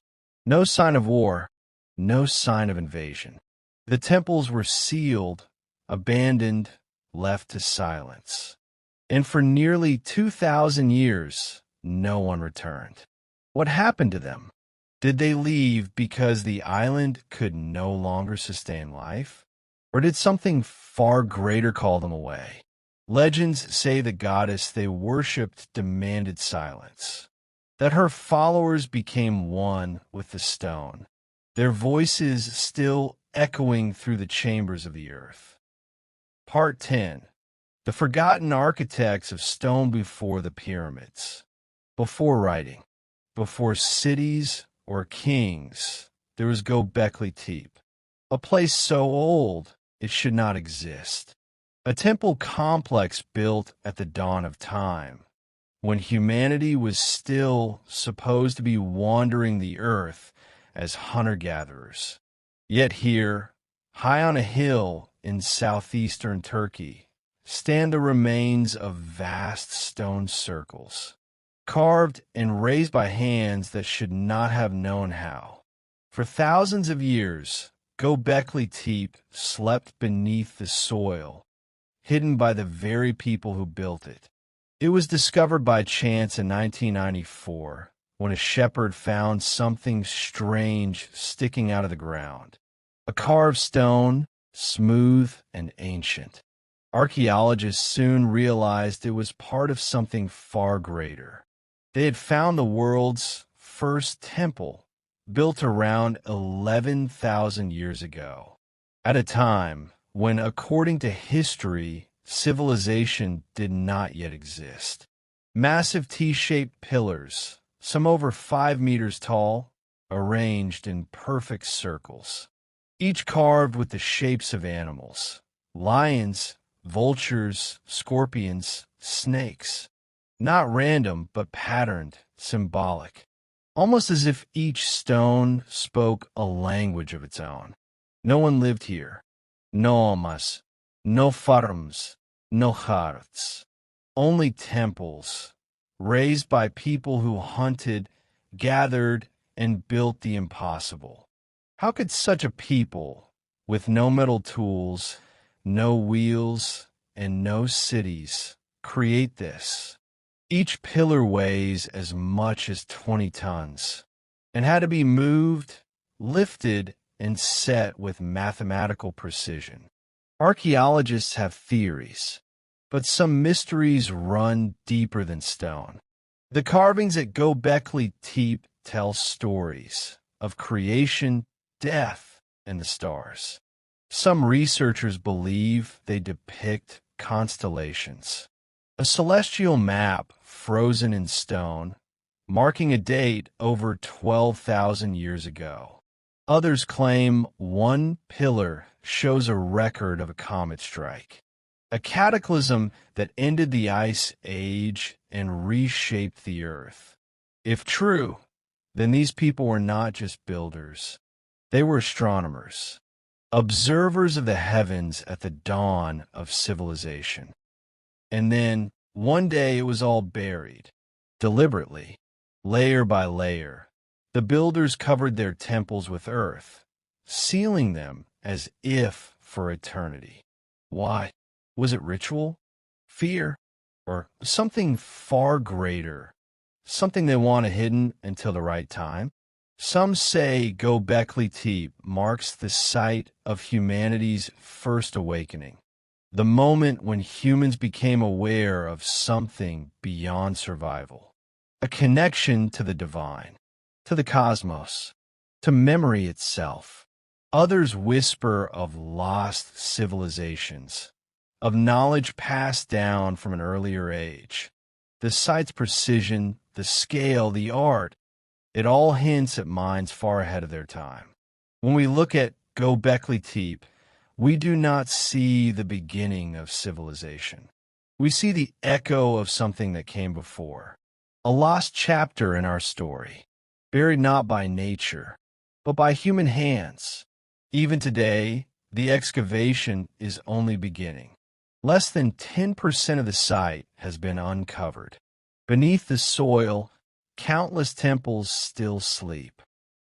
No sign of war, no sign of invasion. The temples were sealed, abandoned, left to silence. And for nearly 2,000 years, no one returned. What happened to them? Did they leave because the island could no longer sustain life? Or did something far greater call them away? Legends say the goddess they worshipped demanded silence, that her followers became one with the stone, their voices still echoing through the chambers of the earth. Part 10. The Forgotten Architects of Stone Before the Pyramids. Before writing, before cities or kings, there was Göbekli Tepe, a place so old it should not exist. A temple complex built at the dawn of time, when humanity was still supposed to be wandering the earth as hunter-gatherers. Yet here, high on a hill in southeastern Turkey, stand the remains of vast stone circles, carved and raised by hands that should not have known how. For thousands of years, Göbekli Tepe slept beneath the soil, hidden by the very people who built it. It was discovered by chance in 1994, when a shepherd found something strange sticking out of the ground. A carved stone, smooth and ancient. Archaeologists soon realized it was part of something far greater. They had found the world's first temple, built around 11,000 years ago, at a time when, according to history, civilization did not yet exist. Massive T-shaped pillars, some over 5 meters tall, arranged in perfect circles, each carved with the shapes of animals: lions, vultures, scorpions, snakes. Not random, but patterned, symbolic, almost as if each stone spoke a language of its own. No one lived here. No almas, no farms, no hearts. Only temples, raised by people who hunted, gathered, and built the impossible. How could such a people, with no metal tools, no wheels, and no cities, create this? Each pillar weighs as much as 20 tons and had to be moved, lifted, and set with mathematical precision. Archaeologists have theories, but some mysteries run deeper than stone. The carvings at Göbekli Tepe tell stories of creation, death, and the stars. Some researchers believe they depict constellations. A celestial map frozen in stone, marking a date over 12,000 years ago. Others claim one pillar shows a record of a comet strike, a cataclysm that ended the ice age and reshaped the earth. If true, then these people were not just builders. They were astronomers, observers of the heavens at the dawn of civilization. And then, one day it was all buried, deliberately, layer by layer. The builders covered their temples with earth, sealing them as if for eternity. Why? Was it ritual? Fear? Or something far greater? Something they wanted hidden until the right time? Some say Göbekli Tepe marks the site of humanity's first awakening, the moment when humans became aware of something beyond survival, a connection to the divine, to the cosmos, to memory itself. Others whisper of lost civilizations, of knowledge passed down from an earlier age. The site's precision, the scale, the art, it all hints at minds far ahead of their time. When we look at Göbekli Tepe, we do not see the beginning of civilization. We see the echo of something that came before, a lost chapter in our story, buried not by nature, but by human hands. Even today, the excavation is only beginning. Less than 10% of the site has been uncovered. Beneath the soil, countless temples still sleep,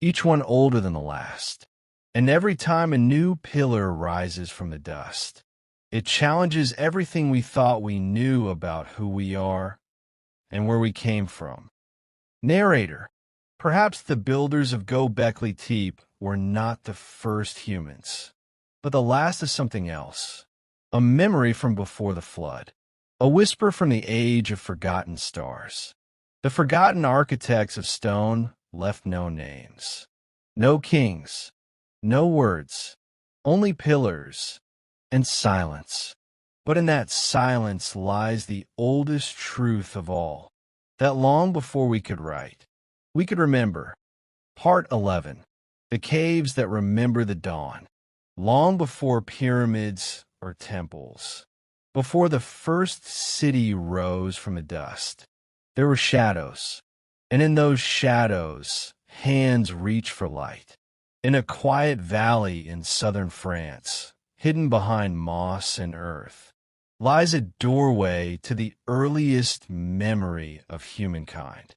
each one older than the last. And every time a new pillar rises from the dust, it challenges everything we thought we knew about who we are and where we came from. Narrator, perhaps the builders of Göbekli Tepe were not the first humans, but the last of something else, a memory from before the flood, a whisper from the age of forgotten stars. The forgotten architects of stone left no names, no kings, no words, only pillars and silence. But in that silence lies the oldest truth of all, that long before we could write, we could remember. Part 11, the caves that remember the dawn, long before pyramids or temples, before the first city rose from the dust. There were shadows, and in those shadows, hands reach for light. In a quiet valley in southern France, hidden behind moss and earth, lies a doorway to the earliest memory of humankind,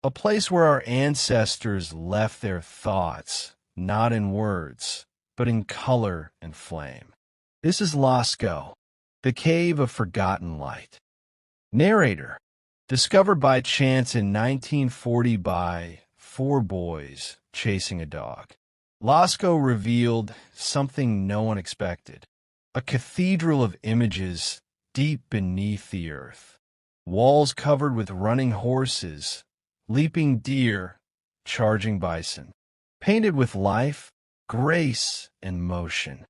a place where our ancestors left their thoughts, not in words, but in color and flame. This is Lascaux, the cave of forgotten light. Narrator, discovered by chance in 1940 by 4 boys chasing a dog. Lascaux revealed something no one expected, a cathedral of images deep beneath the earth, walls covered with running horses, leaping deer, charging bison, painted with life, grace, and motion.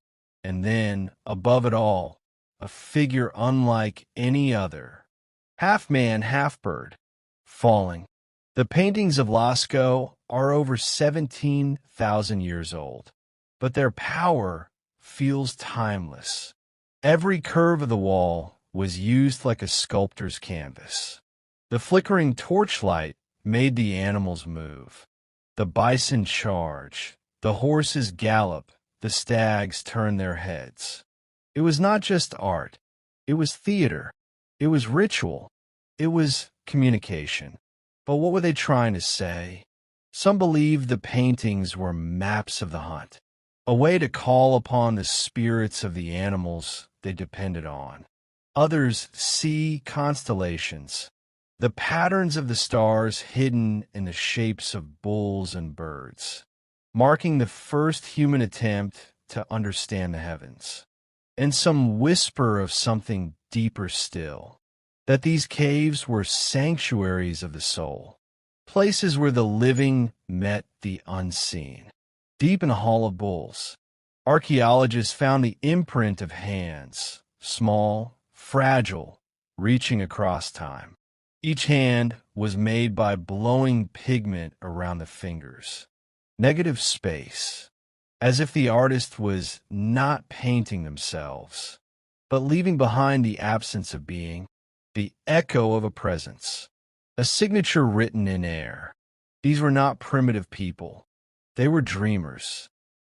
And then, above it all, a figure unlike any other, half man, half bird, falling. The paintings of Lascaux are over 17,000 years old, but their power feels timeless. Every curve of the wall was used like a sculptor's canvas. The flickering torchlight made the animals move. The bison charge, the horses gallop, the stags turned their heads. It was not just art. It was theater. It was ritual. It was communication. But what were they trying to say? Some believed the paintings were maps of the hunt, a way to call upon the spirits of the animals they depended on. Others see constellations, the patterns of the stars hidden in the shapes of bulls and birds, marking the first human attempt to understand the heavens. And some whisper of something deeper still, that these caves were sanctuaries of the soul, places where the living met the unseen. Deep in a hall of bulls, archaeologists found the imprint of hands, small, fragile, reaching across time. Each hand was made by blowing pigment around the fingers. Negative space, as if the artist was not painting themselves, but leaving behind the absence of being, the echo of a presence, a signature written in air. These were not primitive people. They were dreamers,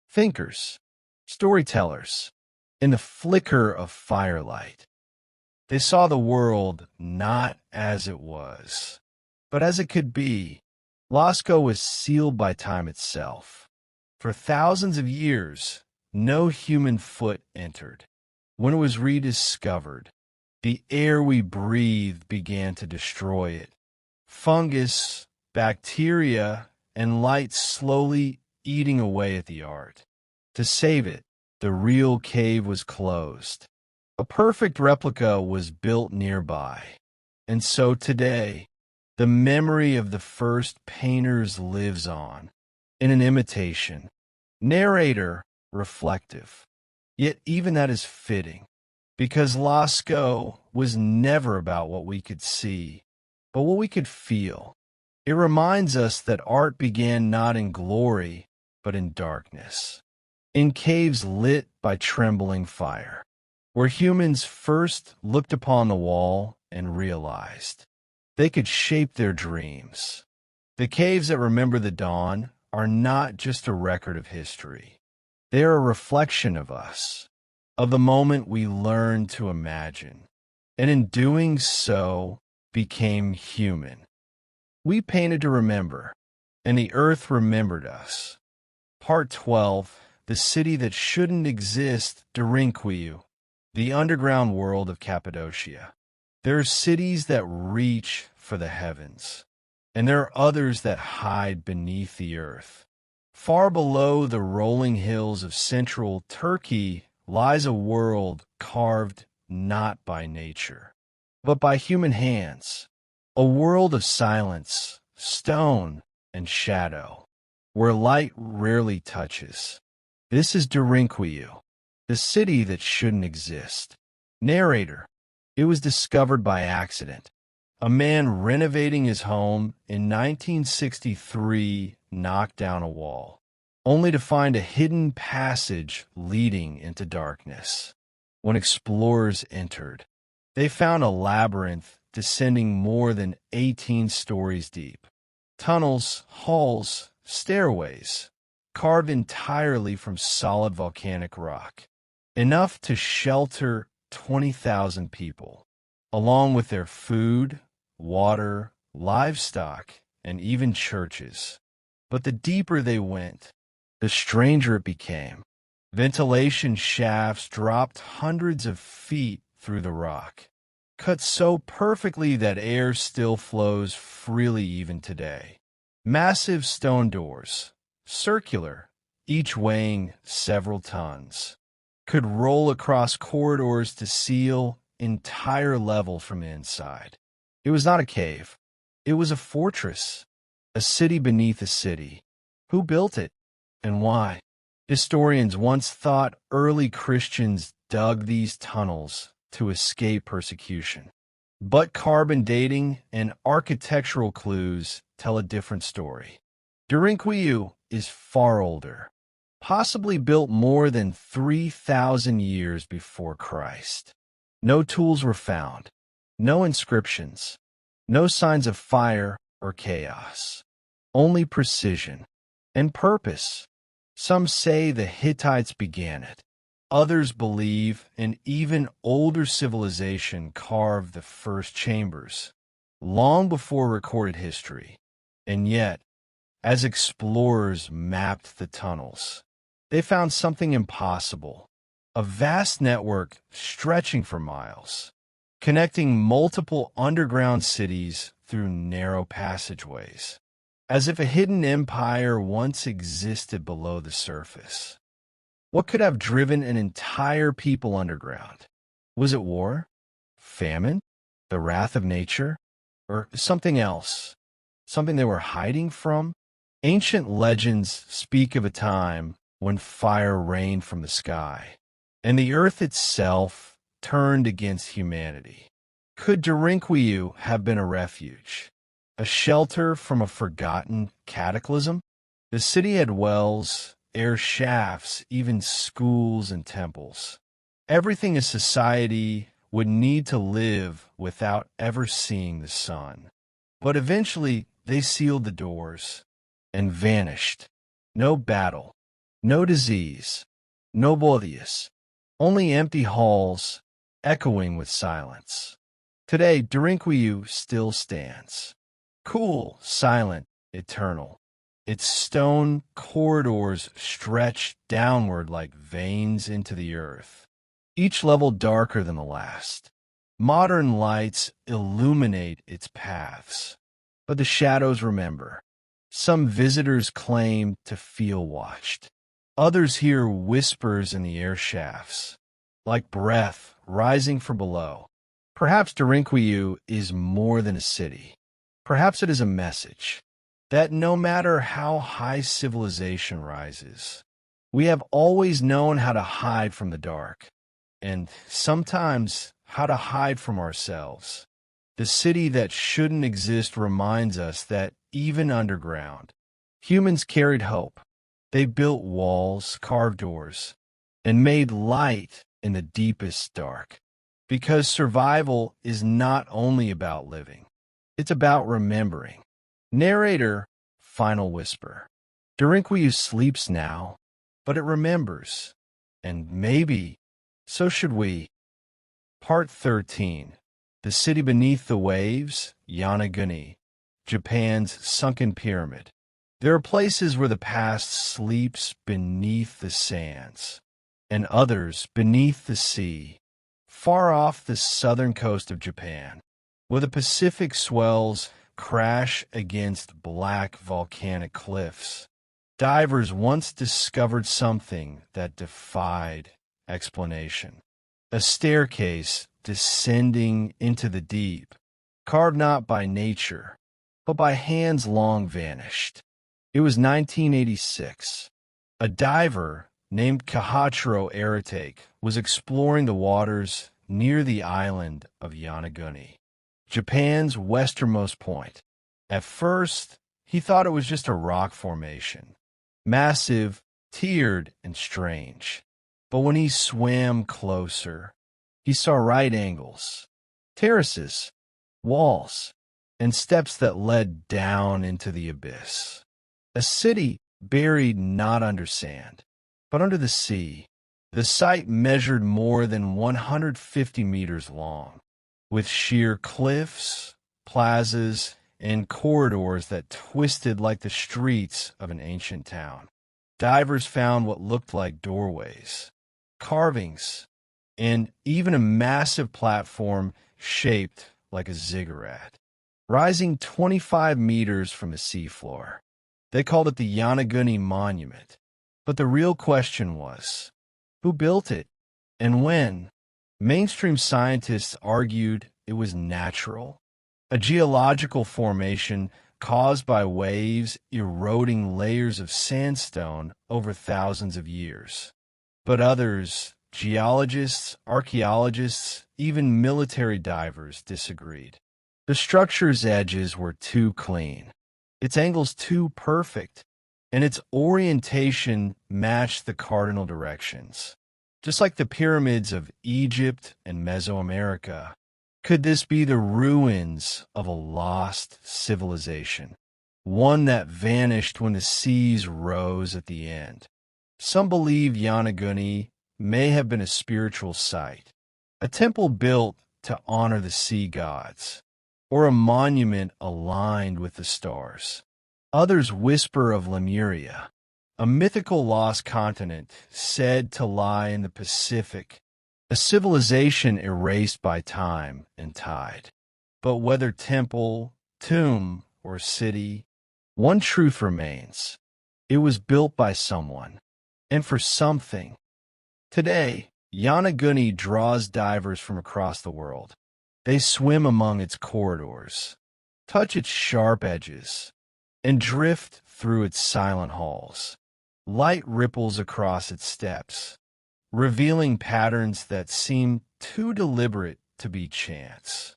thinkers, storytellers. In the flicker of firelight, they saw the world not as it was, but as it could be. Lascaux was sealed by time itself. For thousands of years, no human foot entered. When it was rediscovered, the air we breathed began to destroy it. Fungus, bacteria, and light slowly eating away at the art. To save it, the real cave was closed. A perfect replica was built nearby. And so today, the memory of the first painters lives on, in an imitation. Narrator, reflective. Yet even that is fitting, because Lascaux was never about what we could see, but what we could feel. It reminds us that art began not in glory, but in darkness, in caves lit by trembling fire, where humans first looked upon the wall and realized they could shape their dreams. The caves that remember the dawn are not just a record of history. They are a reflection of us, of the moment we learned to imagine, and in doing so, became human. We painted to remember, and the earth remembered us. Part 12, The City That Shouldn't Exist, Derinquiu, the underground world of Cappadocia. There are cities that reach for the heavens, and there are others that hide beneath the earth. Far below the rolling hills of central Turkey lies a world carved not by nature, but by human hands, a world of silence, stone, and shadow, where light rarely touches. This is Derinquiu, the city that shouldn't exist. Narrator: it was discovered by accident. A man renovating his home in 1963 knocked down a wall, only to find a hidden passage leading into darkness. When explorers entered, they found a labyrinth descending more than 18 stories deep. Tunnels, halls, stairways, carved entirely from solid volcanic rock, enough to shelter 20,000 people, along with their food, water, livestock, and even churches. But the deeper they went, the stranger it became. Ventilation shafts dropped hundreds of feet through the rock, cut so perfectly that air still flows freely even today. Massive stone doors, circular, each weighing several tons, could roll across corridors to seal entire level from the inside. It was not a cave. It was a fortress, a city beneath a city. Who built it, and why? Historians once thought early Christians dug these tunnels to escape persecution. But carbon dating and architectural clues tell a different story. Derinquiu is far older, possibly built more than 3,000 years before Christ. No tools were found, no inscriptions, no signs of fire or chaos, only precision and purpose. Some say the Hittites began it. Others believe an even older civilization carved the first chambers, long before recorded history. And yet, as explorers mapped the tunnels, they found something impossible: a vast network stretching for miles, connecting multiple underground cities through narrow passageways, as if a hidden empire once existed below the surface. What could have driven an entire people underground? Was it war? Famine? The wrath of nature? Or something else? Something they were hiding from? Ancient legends speak of a time when fire rained from the sky, and the earth itself turned against humanity. Could Derinkuyu have been a refuge, a shelter from a forgotten cataclysm? The city had wells, air shafts, even schools and temples. Everything a society would need to live without ever seeing the sun. But eventually they sealed the doors and vanished. No battle, no disease, no Boethius, only empty halls echoing with silence. Today, Derinkuyu still stands, cool, silent, eternal. Its stone corridors stretch downward like veins into the earth, each level darker than the last. Modern lights illuminate its paths, but the shadows remember. Some visitors claim to feel watched. Others hear whispers in the air shafts, like breath rising from below. Perhaps Derinkuyu is more than a city. Perhaps it is a message that no matter how high civilization rises, we have always known how to hide from the dark, and sometimes how to hide from ourselves. The city that shouldn't exist reminds us that even underground, humans carried hope. They built walls, carved doors, and made light in the deepest dark. Because survival is not only about living, it's about remembering. Narrator, final whisper. Derinkuyu sleeps now, but it remembers. And maybe, so should we. Part 13. The City Beneath the Waves, Yanaguni, Japan's sunken pyramid. There are places where the past sleeps beneath the sands, and others beneath the sea, far off the southern coast of Japan, where the Pacific swells crash against black volcanic cliffs. Divers once discovered something that defied explanation. A staircase descending into the deep, carved not by nature, but by hands long vanished. It was 1986. A diver named Kahachiro Aratake was exploring the waters near the island of Yanaguni, Japan's westernmost point. At first, he thought it was just a rock formation, massive, tiered, and strange. But when he swam closer, he saw right angles, terraces, walls, and steps that led down into the abyss. A city buried not under sand, but under the sea. The site measured more than 150 meters long, with sheer cliffs, plazas, and corridors that twisted like the streets of an ancient town. Divers found what looked like doorways, carvings, and even a massive platform shaped like a ziggurat, rising 25 meters from the seafloor. They called it the Yanaguni Monument. But the real question was, who built it and when? Mainstream scientists argued it was natural, a geological formation caused by waves eroding layers of sandstone over thousands of years. But others, geologists, archaeologists, even military divers, disagreed. The structure's edges were too clean, its angles too perfect, and its orientation matched the cardinal directions. Just like the pyramids of Egypt and Mesoamerica, could this be the ruins of a lost civilization, one that vanished when the seas rose at the end? Some believe Yanaguni may have been a spiritual site, a temple built to honor the sea gods, or a monument aligned with the stars. Others whisper of Lemuria, a mythical lost continent said to lie in the Pacific, a civilization erased by time and tide. But whether temple, tomb, or city, one truth remains. It was built by someone, and for something. Today, Yanaguni draws divers from across the world. They swim among its corridors, touch its sharp edges, and drift through its silent halls. Light ripples across its steps, revealing patterns that seem too deliberate to be chance,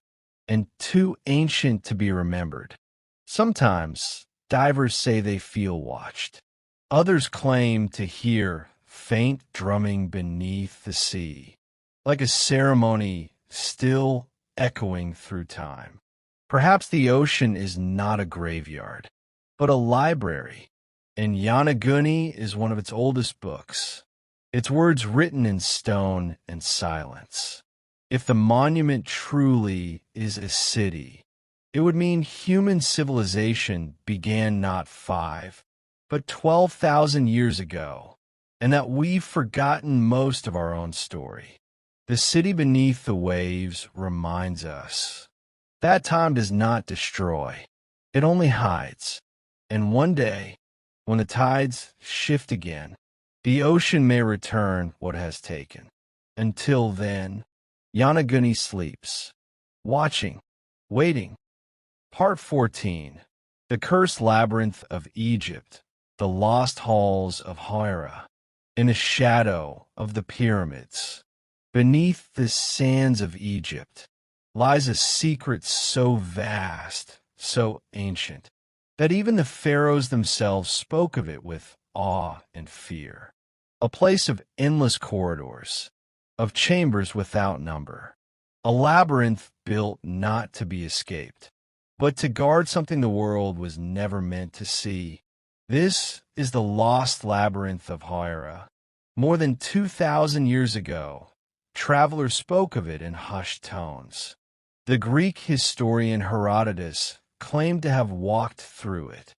and too ancient to be remembered. Sometimes, divers say they feel watched. Others claim to hear faint drumming beneath the sea, like a ceremony still echoing through time. Perhaps the ocean is not a graveyard, but a library, and Yanaguni is one of its oldest books, its words written in stone and silence. If the monument truly is a city, it would mean human civilization began not 5, but 12,000 years ago, and that we've forgotten most of our own story. The city beneath the waves reminds us that time does not destroy, it only hides. And one day, when the tides shift again, the ocean may return what has taken. Until then, Yanaguni sleeps, watching, waiting. Part 14. The Cursed Labyrinth of Egypt, the Lost Halls of Hira, in the shadow of the pyramids. Beneath the sands of Egypt lies a secret so vast, so ancient, that even the pharaohs themselves spoke of it with awe and fear. A place of endless corridors, of chambers without number, a labyrinth built not to be escaped, but to guard something the world was never meant to see. This is the lost labyrinth of Hira. More than 2,000 years ago, travelers spoke of it in hushed tones. The Greek historian Herodotus claimed to have walked through it,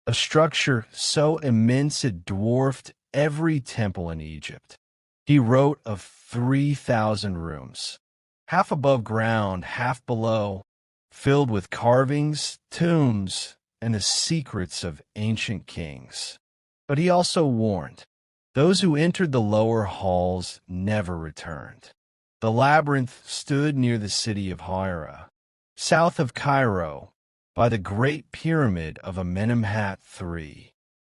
a structure so immense it dwarfed every temple in Egypt. He wrote of 3,000 rooms, half above ground, half below, filled with carvings, tombs, and the secrets of ancient kings. But he also warned, those who entered the lower halls never returned. The labyrinth stood near the city of Hira, south of Cairo, by the Great Pyramid of Amenemhat III,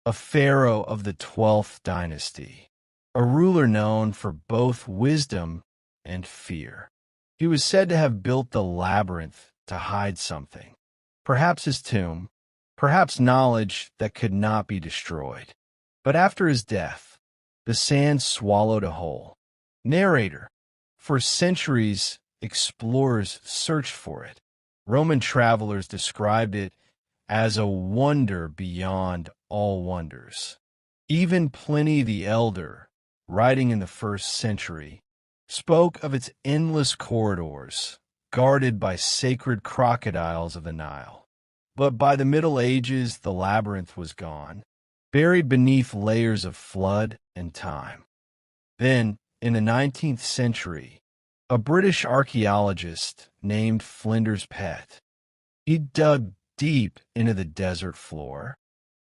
a pharaoh of the 12th dynasty, a ruler known for both wisdom and fear. He was said to have built the labyrinth to hide something, perhaps his tomb, perhaps knowledge that could not be destroyed. But after his death, the sand swallowed a whole. Narrator. For centuries, explorers searched for it. Roman travelers described it as a wonder beyond all wonders. Even Pliny the Elder, writing in the 1st century, spoke of its endless corridors, guarded by sacred crocodiles of the Nile. But by the Middle Ages, the labyrinth was gone, buried beneath layers of flood and time. Then, in the 19th century, a British archaeologist named Flinders Pettit, he dug deep into the desert floor,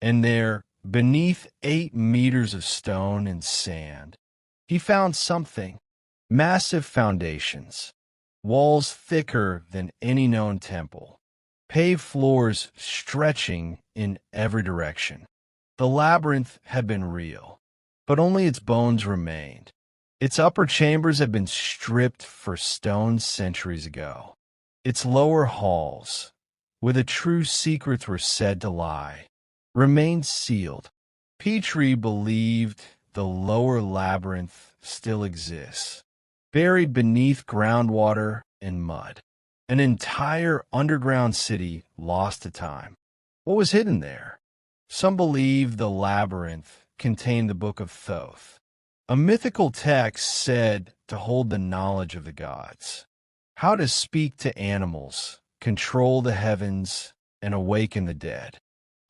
and there, beneath 8 meters of stone and sand, he found something: massive foundations, walls thicker than any known temple, paved floors stretching in every direction. The labyrinth had been real, but only its bones remained. Its upper chambers had been stripped for stone centuries ago. Its lower halls, where the true secrets were said to lie, remained sealed. Petrie believed the lower labyrinth still exists, buried beneath groundwater and mud, an entire underground city lost to time. What was hidden there? Some believe the labyrinth contained the Book of Thoth, a mythical text said to hold the knowledge of the gods, how to speak to animals, control the heavens, and awaken the dead.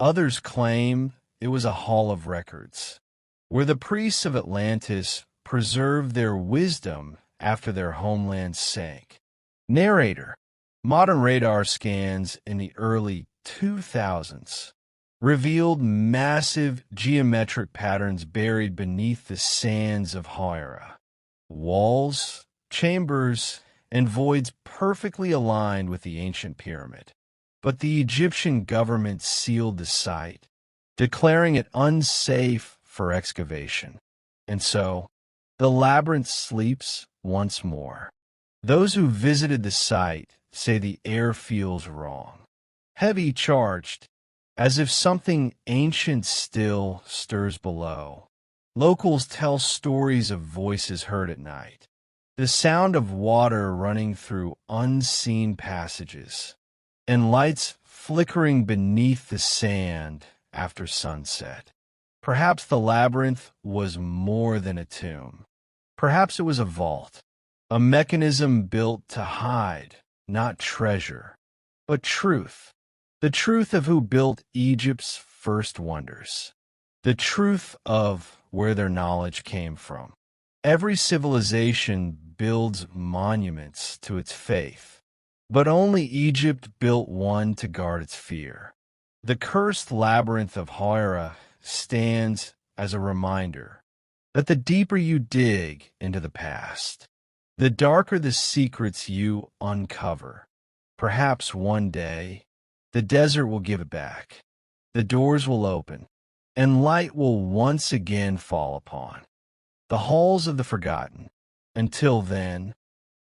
Others claim it was a hall of records, where the priests of Atlantis preserved their wisdom after their homeland sank. Narrator: modern radar scans in the early 2000s revealed massive geometric patterns buried beneath the sands of Hira. Walls, chambers, and voids perfectly aligned with the ancient pyramid. But the Egyptian government sealed the site, declaring it unsafe for excavation. And so, the labyrinth sleeps once more. Those who visited the site say the air feels wrong, heavy charged, as if something ancient still stirs below. Locals tell stories of voices heard at night, the sound of water running through unseen passages, and lights flickering beneath the sand after sunset. Perhaps the labyrinth was more than a tomb. Perhaps it was a vault, a mechanism built to hide, not treasure, but truth. The truth of who built Egypt's first wonders. The truth of where their knowledge came from. Every civilization builds monuments to its faith, but only Egypt built one to guard its fear. The cursed labyrinth of Hira stands as a reminder that the deeper you dig into the past, the darker the secrets you uncover. Perhaps one day, the desert will give it back, the doors will open, and light will once again fall upon the halls of the forgotten. Until then,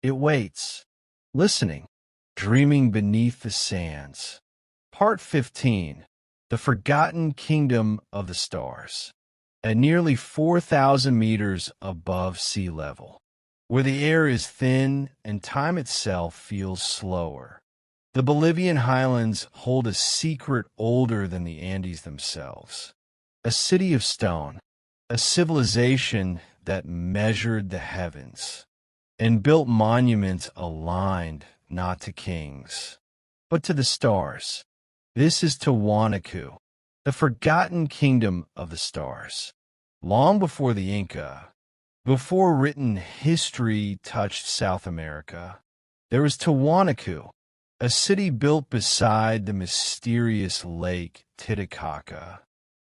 it waits, listening, dreaming beneath the sands. Part 15, The Forgotten Kingdom of the Stars. At nearly 4,000 meters above sea level, where the air is thin and time itself feels slower, the Bolivian highlands hold a secret older than the Andes themselves. A city of stone, a civilization that measured the heavens and built monuments aligned not to kings, but to the stars. This is Tiwanaku, the forgotten kingdom of the stars. Long before the Inca, before written history touched South America, there was Tiwanaku, a city built beside the mysterious lake Titicaca,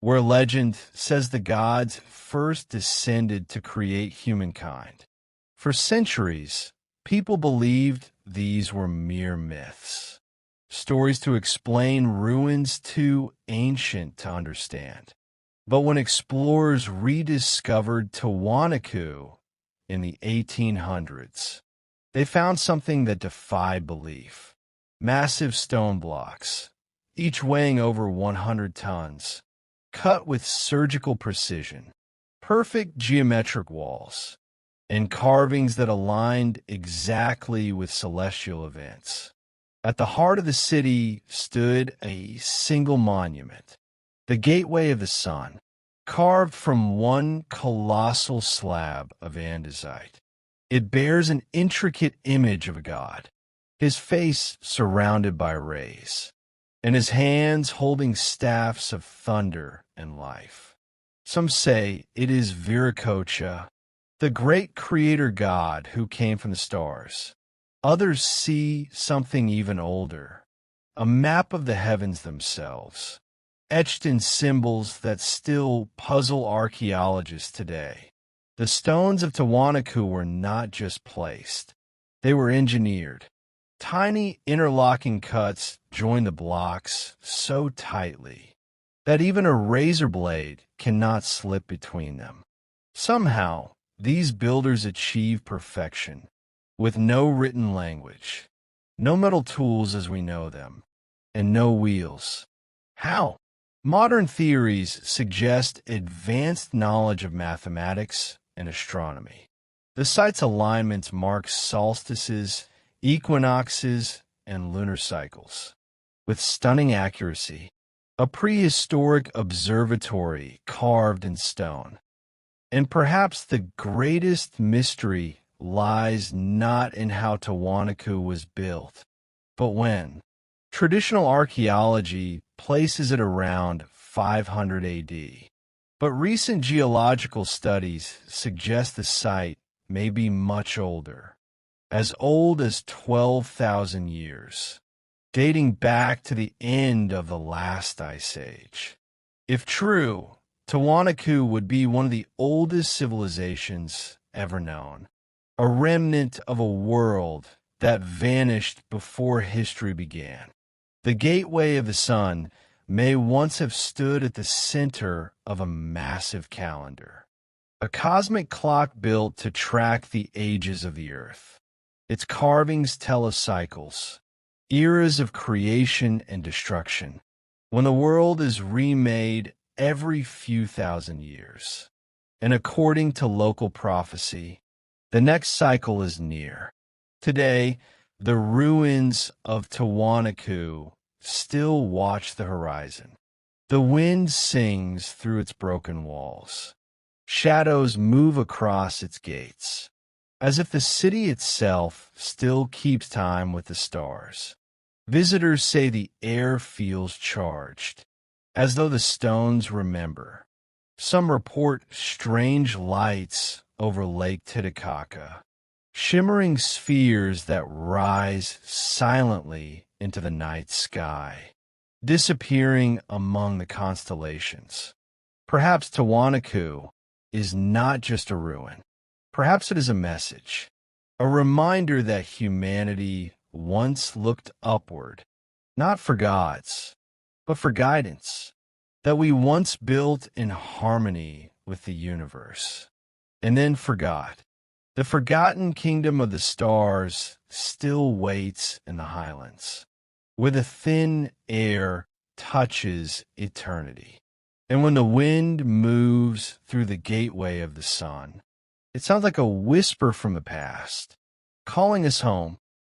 where legend says the gods first descended to create humankind. For centuries, people believed these were mere myths, stories to explain ruins too ancient to understand. But when explorers rediscovered Tiwanaku in the 1800s, they found something that defied belief. Massive stone blocks, each weighing over 100 tons, cut with surgical precision, perfect geometric walls, and carvings that aligned exactly with celestial events. At the heart of the city stood a single monument, the Gateway of the Sun, carved from one colossal slab of andesite. It bears an intricate image of a god, his face surrounded by rays, and his hands holding staffs of thunder and life. Some say it is Viracocha, the great creator god who came from the stars. Others see something even older, a map of the heavens themselves, etched in symbols that still puzzle archaeologists today. The stones of Tiwanaku were not just placed, they were engineered. Tiny interlocking cuts join the blocks so tightly that even a razor blade cannot slip between them. Somehow, these builders achieve perfection, with no written language, no metal tools as we know them, and no wheels. How? Modern theories suggest advanced knowledge of mathematics and astronomy. The site's alignments mark solstices, equinoxes, and lunar cycles with stunning accuracy. a prehistoric observatory carved in stone. And perhaps the greatest mystery lies not in how Tiwanaku was built, but when. Traditional archaeology places it around 500 AD, but recent geological studies suggest the site may be much older, as old as 12,000 years, dating back to the end of the last ice age. If true, Tiwanaku would be one of the oldest civilizations ever known, a remnant of a world that vanished before history began. The gateway of the sun may once have stood at the center of a massive calendar, a cosmic clock built to track the ages of the earth. Its carvings tell of cycles, eras of creation and destruction, when the world is remade every few thousand years. And according to local prophecy, the next cycle is near. Today, the ruins of Tiwanaku still watch the horizon. The wind sings through its broken walls. Shadows move across its gates, as if the city itself still keeps time with the stars. Visitors say the air feels charged, as though the stones remember. Some report strange lights over Lake Titicaca, shimmering spheres that rise silently into the night sky, disappearing among the constellations. Perhaps Tiwanaku is not just a ruin. Perhaps it is a message, a reminder that humanity once looked upward, not for gods, but for guidance, that we once built in harmony with the universe, and then forgot. The forgotten kingdom of the stars still waits in the highlands, where the thin air touches eternity. And when the wind moves through the gateway of the sun, it sounds like a whisper from the past, calling us home,